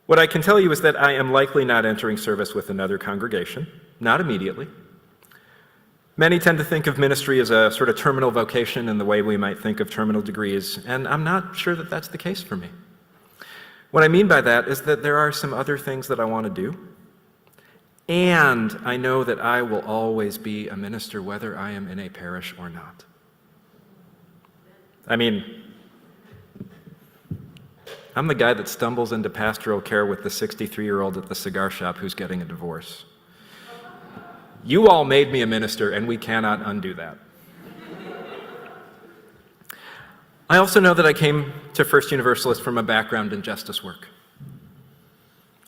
What I can tell you is that I am likely not entering service with another congregation, not immediately. Many tend to think of ministry as a sort of terminal vocation in the way we might think of terminal degrees, and I'm not sure that that's the case for me. What I mean by that is that there are some other things that I want to do, and I know that I will always be a minister whether I am in a parish or not. I mean, I'm the guy that stumbles into pastoral care with the 63-year-old at the cigar shop who's getting a divorce. You all made me a minister, and we cannot undo that. I also know that I came to First Universalist from a background in justice work.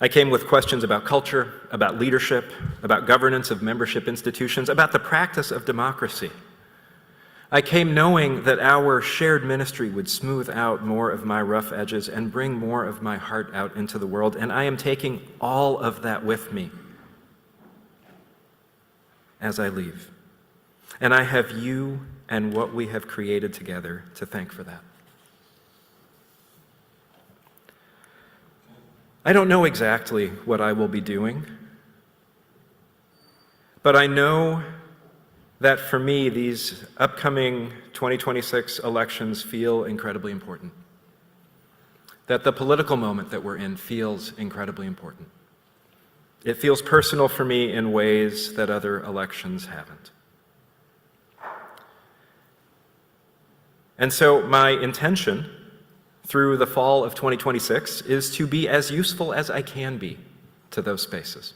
I came with questions about culture, about leadership, about governance of membership institutions, about the practice of democracy. I came knowing that our shared ministry would smooth out more of my rough edges and bring more of my heart out into the world, and I am taking all of that with me as I leave. And I have you and what we have created together to thank for that. I don't know exactly what I will be doing, but I know that for me, these upcoming 2026 elections feel incredibly important. That the political moment that we're in feels incredibly important. It feels personal for me in ways that other elections haven't. And so my intention through the fall of 2026 is to be as useful as I can be to those spaces.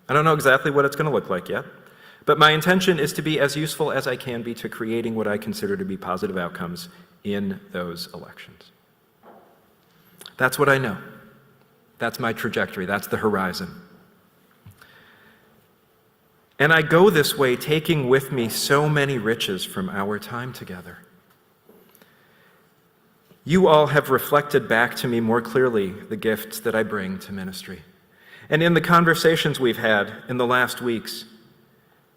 I don't know exactly what it's going to look like yet, but my intention is to be as useful as I can be to creating what I consider to be positive outcomes in those elections. That's what I know. That's my trajectory. That's the horizon. And I go this way taking with me so many riches from our time together. You all have reflected back to me more clearly the gifts that I bring to ministry. And in the conversations we've had in the last weeks,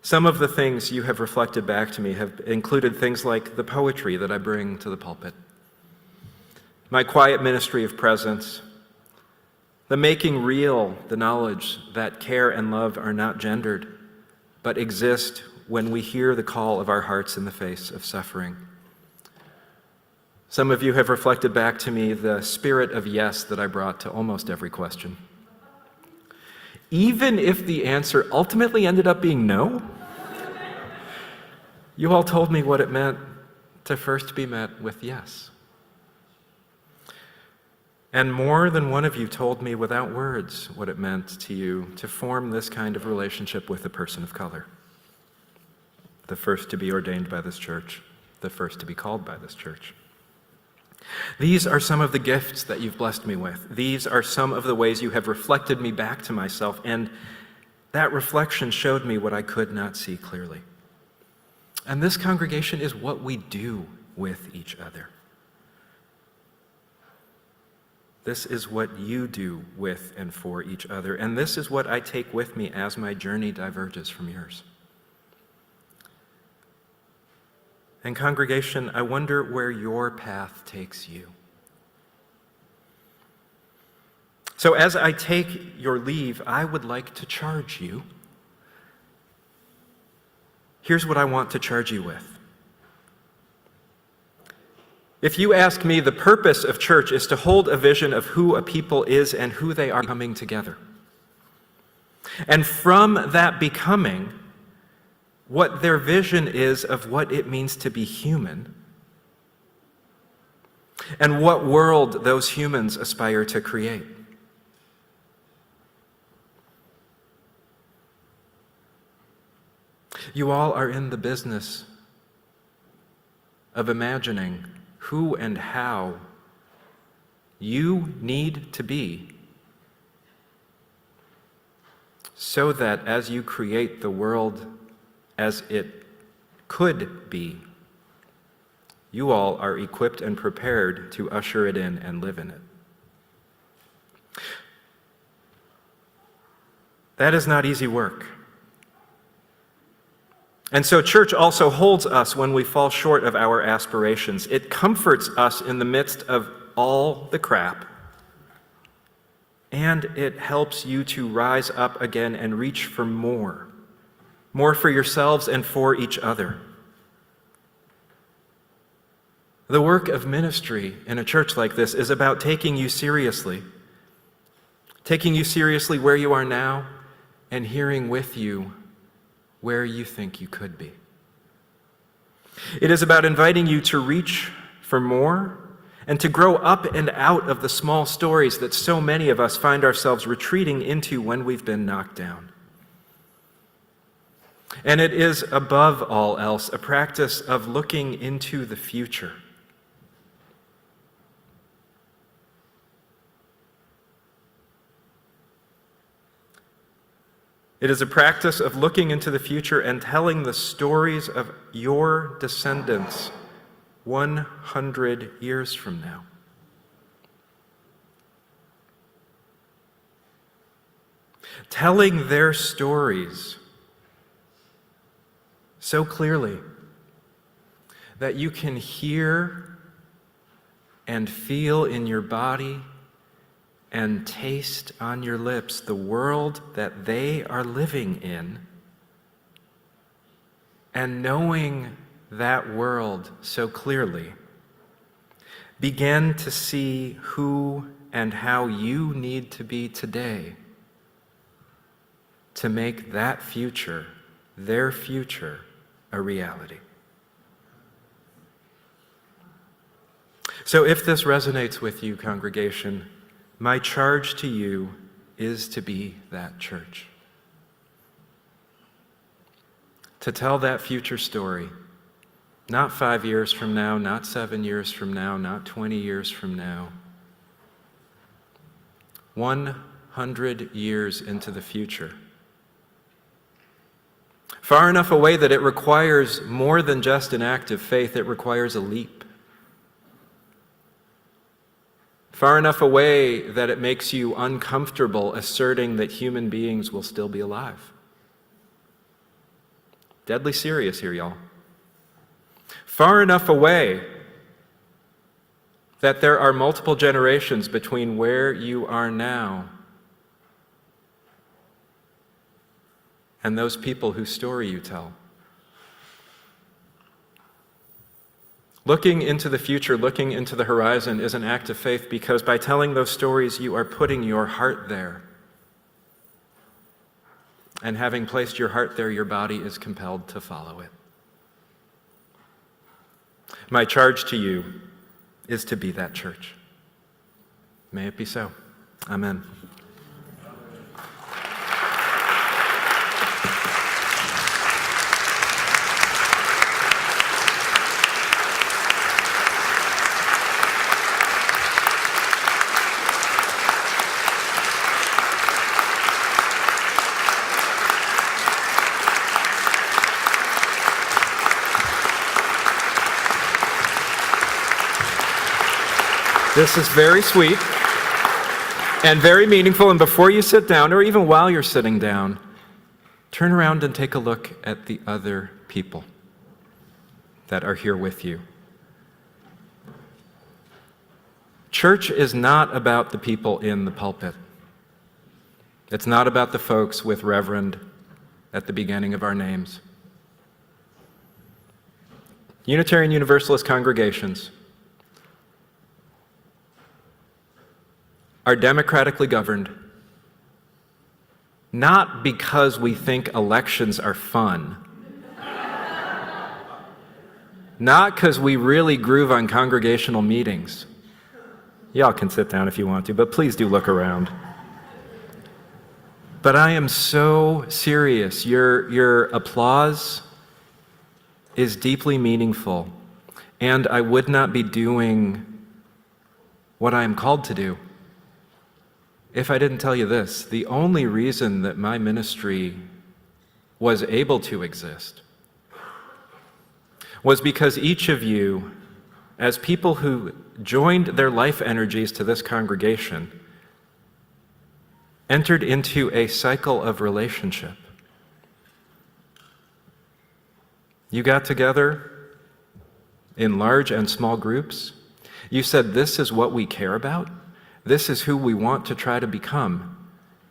Some of the things you have reflected back to me have included things like the poetry that I bring to the pulpit, my quiet ministry of presence, the making real the knowledge that care and love are not gendered, but exist when we hear the call of our hearts in the face of suffering. Some of you have reflected back to me the spirit of yes that I brought to almost every question. Even if the answer ultimately ended up being no, you all told me what it meant to first be met with yes. And more than one of you told me without words what it meant to you to form this kind of relationship with a person of color. The first to be ordained by this church, the first to be called by this church. These are some of the gifts that you've blessed me with. These are some of the ways you have reflected me back to myself, and that reflection showed me what I could not see clearly. And this congregation is what we do with each other. This is what you do with and for each other, and this is what I take with me as my journey diverges from yours. And congregation, I wonder where your path takes you. So as I take your leave, I would like to charge you. Here's what I want to charge you with. If you ask me, the purpose of church is to hold a vision of who a people is and who they are coming together. And from that becoming, what their vision is of what it means to be human, and what world those humans aspire to create. You all are in the business of imagining who and how you need to be so that as you create the world as it could be, you all are equipped and prepared to usher it in and live in it. That is not easy work. And so church also holds us when we fall short of our aspirations. It comforts us in the midst of all the crap, and it helps you to rise up again and reach for more for yourselves and for each other. The work of ministry in a church like this is about taking you seriously where you are now and hearing with you where you think you could be. It is about inviting you to reach for more and to grow up and out of the small stories that so many of us find ourselves retreating into when we've been knocked down. And it is, above all else, a practice of looking into the future. It is a practice of looking into the future and telling the stories of your descendants 100 years from now. Telling their stories so clearly that you can hear and feel in your body and taste on your lips the world that they are living in, and knowing that world so clearly, begin to see who and how you need to be today to make that future, their future, a reality. So if this resonates with you, congregation, my charge to you is to be that church. To tell that future story, not 5 years from now, not 7 years from now, not 20 years from now, 100 years into the future. Far enough away that it requires more than just an act of faith, it requires a leap. Far enough away that it makes you uncomfortable asserting that human beings will still be alive. Deadly serious here, y'all. Far enough away that there are multiple generations between where you are now and those people whose story you tell. Looking into the future, looking into the horizon is an act of faith because by telling those stories, you are putting your heart there. And having placed your heart there, your body is compelled to follow it. My charge to you is to be that church. May it be so. Amen. This is very sweet and very meaningful. And before you sit down, or even while you're sitting down, turn around and take a look at the other people that are here with you. Church is not about the people in the pulpit. It's not about the folks with Reverend at the beginning of our names. Unitarian Universalist congregations are democratically governed, not because we think elections are fun, not because we really groove on congregational meetings. Y'all can sit down if you want to, but please do look around. But I am so serious. Your applause is deeply meaningful, and I would not be doing what I am called to do if I didn't tell you this. The only reason that my ministry was able to exist was because each of you, as people who joined their life energies to this congregation, entered into a cycle of relationship. You got together in large and small groups. You said, this is what we care about. This is who we want to try to become,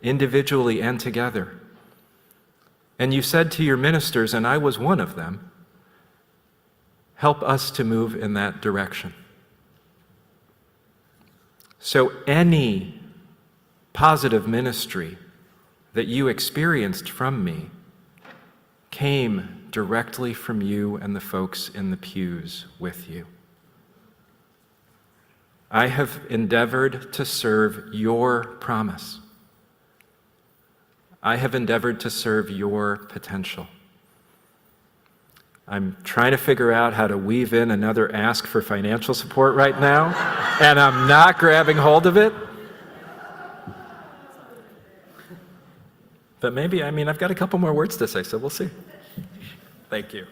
individually and together. And you said to your ministers, and I was one of them, help us to move in that direction. So any positive ministry that you experienced from me came directly from you and the folks in the pews with you. I have endeavored to serve your promise. I have endeavored to serve your potential. I'm trying to figure out how to weave in another ask for financial support right now, and I'm not grabbing hold of it. But maybe, I've got a couple more words to say, so we'll see. Thank you.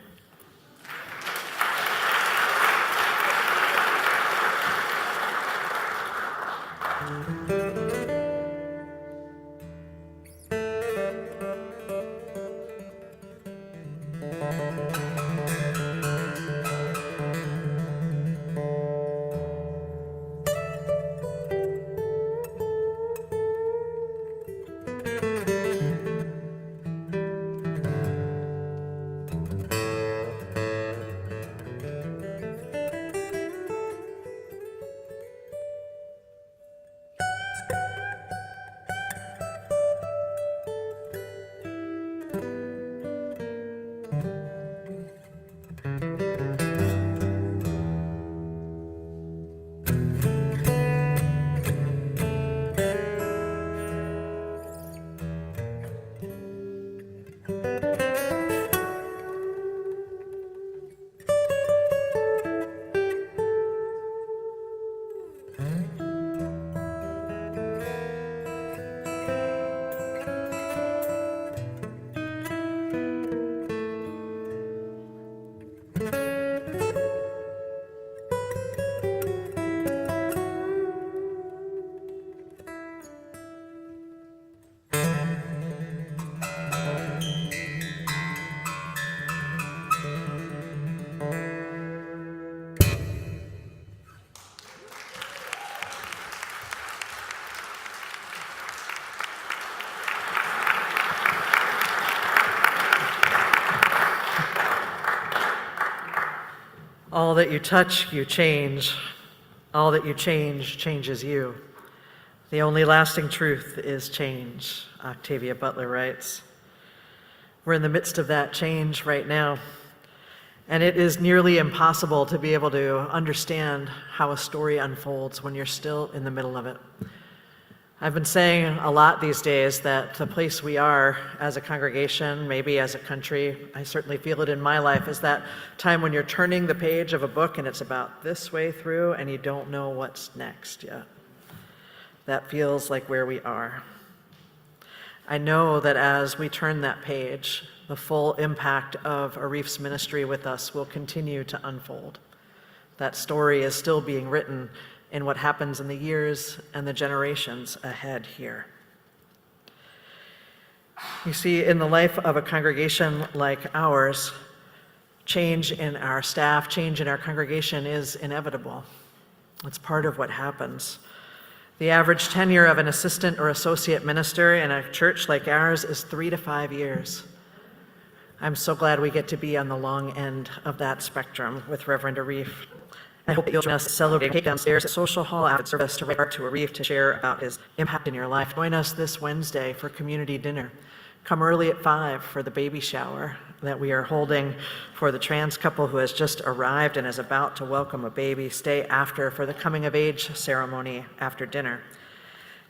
All that you touch, you change. All that you change, changes you. The only lasting truth is change, Octavia Butler writes. We're in the midst of that change right now, and it is nearly impossible to be able to understand how a story unfolds when you're still in the middle of it. I've been saying a lot these days that the place we are as a congregation, maybe as a country, I certainly feel it in my life, is that time when you're turning the page of a book and it's about this way through and you don't know what's next yet. That feels like where we are. I know that as we turn that page, the full impact of Arif's ministry with us will continue to unfold. That story is still being written in what happens in the years and the generations ahead here. You see, in the life of a congregation like ours, change in our staff, change in our congregation is inevitable. It's part of what happens. The average tenure of an assistant or associate minister in a church like ours is 3 to 5 years. I'm so glad we get to be on the long end of that spectrum with Reverend Arif. I hope that you'll join us to celebrate cake downstairs at Social Hall after service to write art to Arif to share about his impact in your life. Join us this Wednesday for community dinner. Come early at 5 for the baby shower that we are holding for the trans couple who has just arrived and is about to welcome a baby. Stay after for the coming of age ceremony after dinner.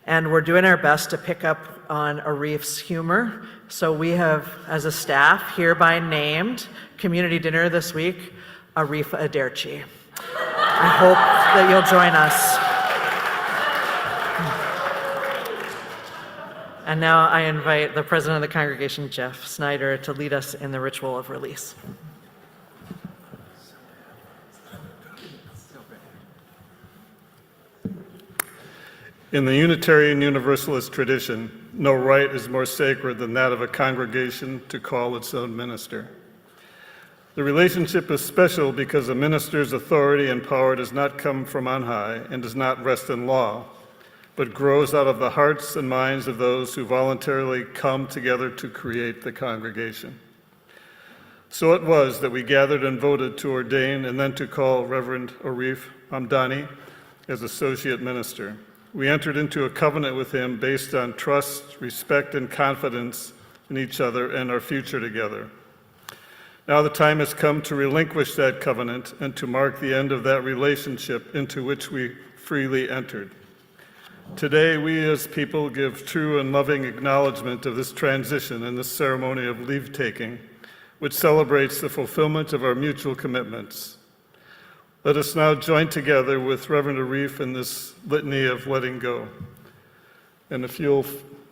And we're doing our best to pick up on Arif's humor. So we have, as a staff, hereby named community dinner this week, Arif Aderchi. I hope that you'll join us. And now I invite the president of the congregation, Jeff Snyder, to lead us in the ritual of release. In the Unitarian Universalist tradition, no rite is more sacred than that of a congregation to call its own minister. The relationship is special because a minister's authority and power does not come from on high and does not rest in law, but grows out of the hearts and minds of those who voluntarily come together to create the congregation. So it was that we gathered and voted to ordain and then to call Reverend Arif Mamdani as associate minister. We entered into a covenant with him based on trust, respect, and confidence in each other and our future together. Now the time has come to relinquish that covenant and to mark the end of that relationship into which we freely entered. Today, we as people give true and loving acknowledgement of this transition and this ceremony of leave-taking, which celebrates the fulfillment of our mutual commitments. Let us now join together with Reverend Arif in this litany of letting go. And if you'll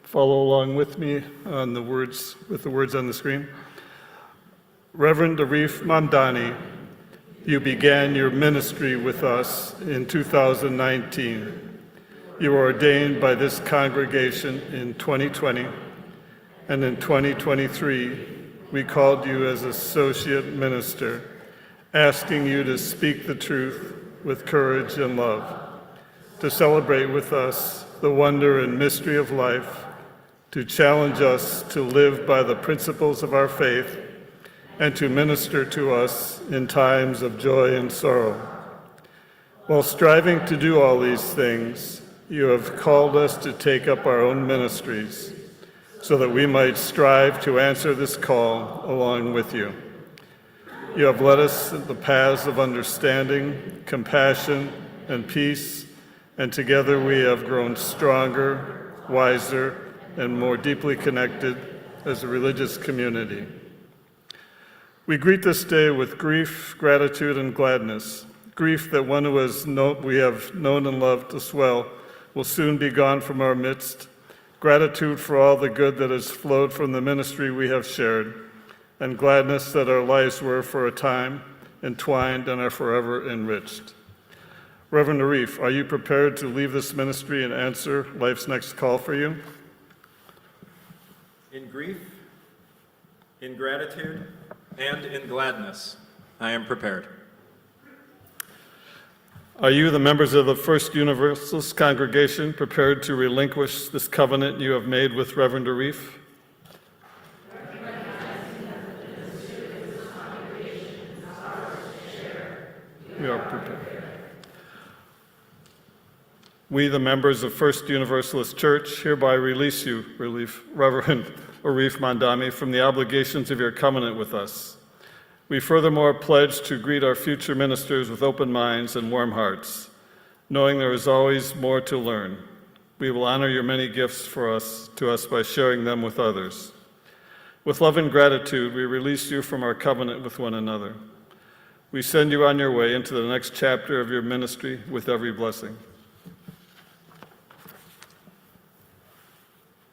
follow along with me on the words, with the words on the screen. Reverend Arif Mamdani, you began your ministry with us in 2019. You were ordained by this congregation in 2020, and in 2023, we called you as associate minister, asking you to speak the truth with courage and love, to celebrate with us the wonder and mystery of life, to challenge us to live by the principles of our faith, and to minister to us in times of joy and sorrow. While striving to do all these things, you have called us to take up our own ministries so that we might strive to answer this call along with you. You have led us in the paths of understanding, compassion, and peace, and together we have grown stronger, wiser, and more deeply connected as a religious community. We greet this day with grief, gratitude, and gladness. Grief that one who we have known and loved us well will soon be gone from our midst. Gratitude for all the good that has flowed from the ministry we have shared, and gladness that our lives were for a time entwined and are forever enriched. Reverend Arif, are you prepared to leave this ministry and answer life's next call for you? In grief, in gratitude, and in gladness, I am prepared. Are you, the members of the First Universalist congregation, prepared to relinquish this covenant you have made with Reverend Arif? We are prepared. We, the members of First Universalist Church, hereby release you, Reverend Arif Mandami, from the obligations of your covenant with us. We furthermore pledge to greet our future ministers with open minds and warm hearts, knowing there is always more to learn. We will honor your many gifts to us by sharing them with others. With love and gratitude, we release you from our covenant with one another. We send you on your way into the next chapter of your ministry with every blessing.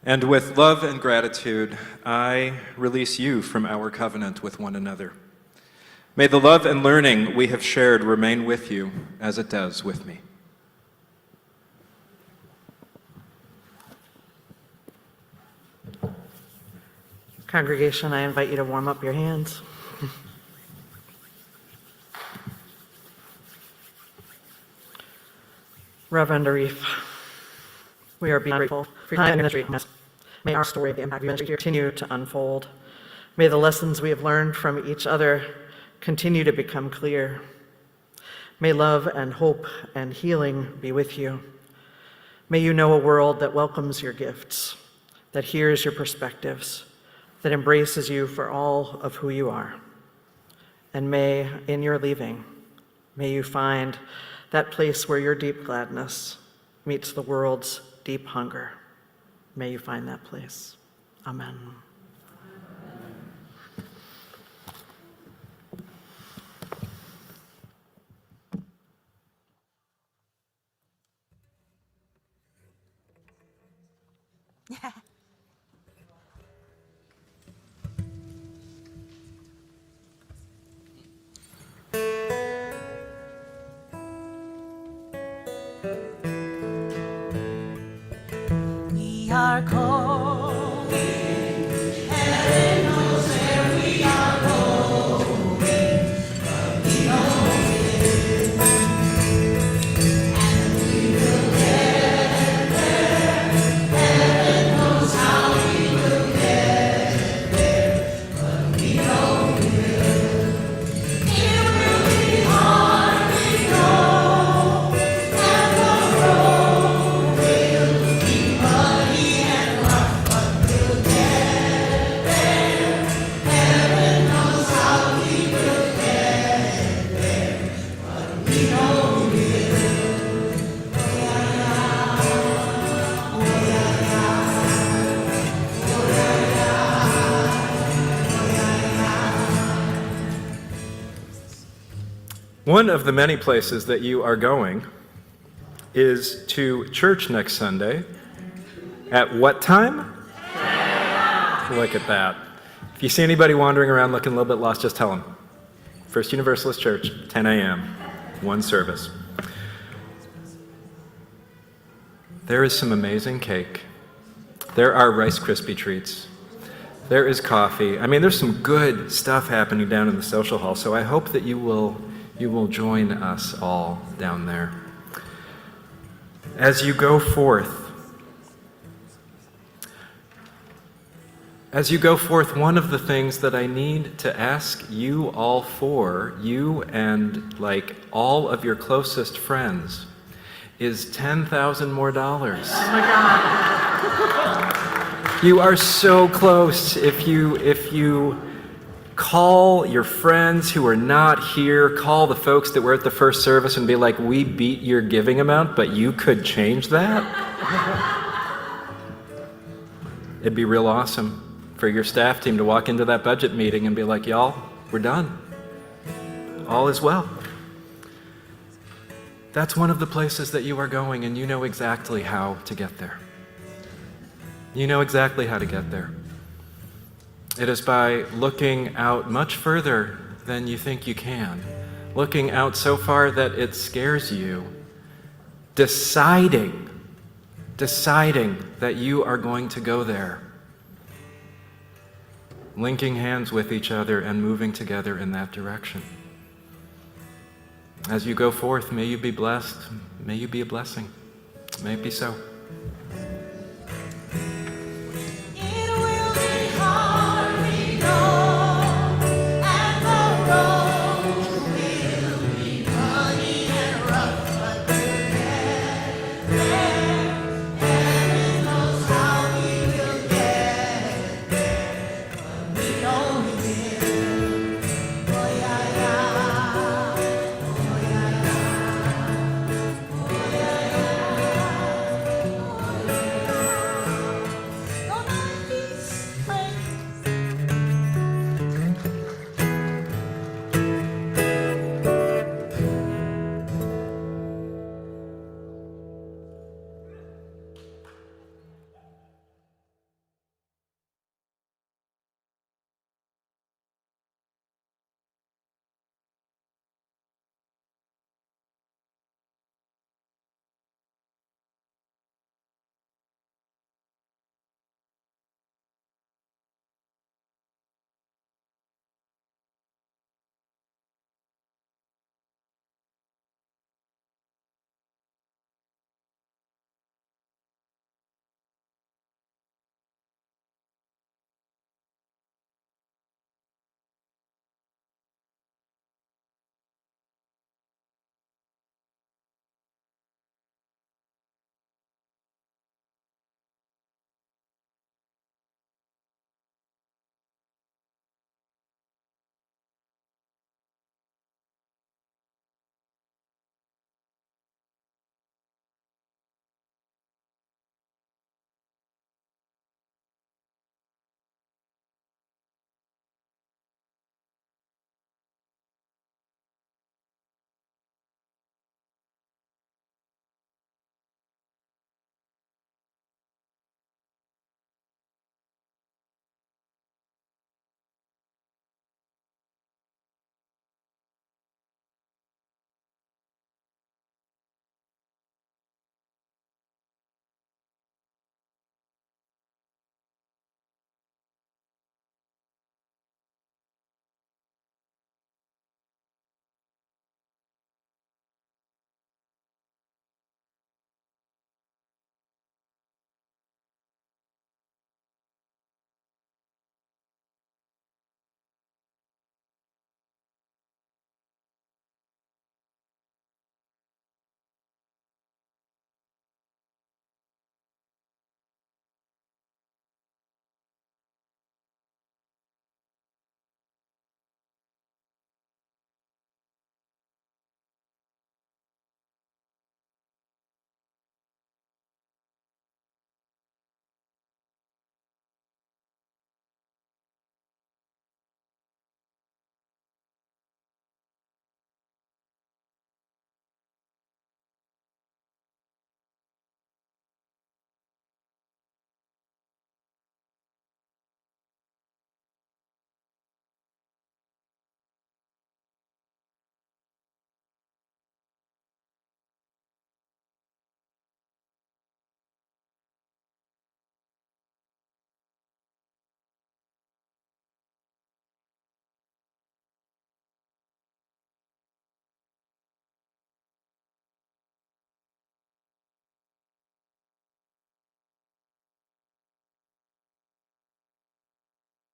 And with love and gratitude, I release you from our covenant with one another. May the love and learning we have shared remain with you as it does with me. Congregation, I invite you to warm up your hands. Reverend Arif, we are beyond grateful for your time in ministry. May our story of the impact of ministry continue to unfold. May the lessons we have learned from each other continue to become clear. May love and hope and healing be with you. May you know a world that welcomes your gifts, that hears your perspectives, that embraces you for all of who you are. And may, in your leaving, may you find that place where your deep gladness meets the world's deep hunger. May you find that place. Amen. We are calling, heaven knows where we are going, but we know it, and we will get there. Heaven knows how we will get there, but we know we will. It will be hard, we know, and the road will be muddy and rough, but we'll get there. Heaven knows how we will get there, but we know we will. Oh yeah, yeah. Oh yeah, yeah. Oh yeah, yeah. One of the many places that you are going is to church next Sunday. At what time? Look at that. If you see anybody wandering around looking a little bit lost, just tell them. First Universalist Church, 10 a.m., one service. There is some amazing cake. There are Rice Krispie treats. There is coffee. I mean, there's some good stuff happening down in the social hall, so I hope that you will join us all down there. As you go forth, one of the things that I need to ask you all for, you and like all of your closest friends, is $10,000 more. Oh my God. You are so close. If you call your friends who are not here, call the folks that were at the first service and be like, we beat your giving amount, but you could change that? It'd be real awesome for your staff team to walk into that budget meeting and be like, y'all, we're done. All is well. That's one of the places that you are going, and you know exactly how to get there. You know exactly how to get there. It is by looking out much further than you think you can, looking out so far that it scares you, deciding that you are going to go there, linking hands with each other and moving together in that direction. As you go forth, may you be blessed, may you be a blessing. May it be so.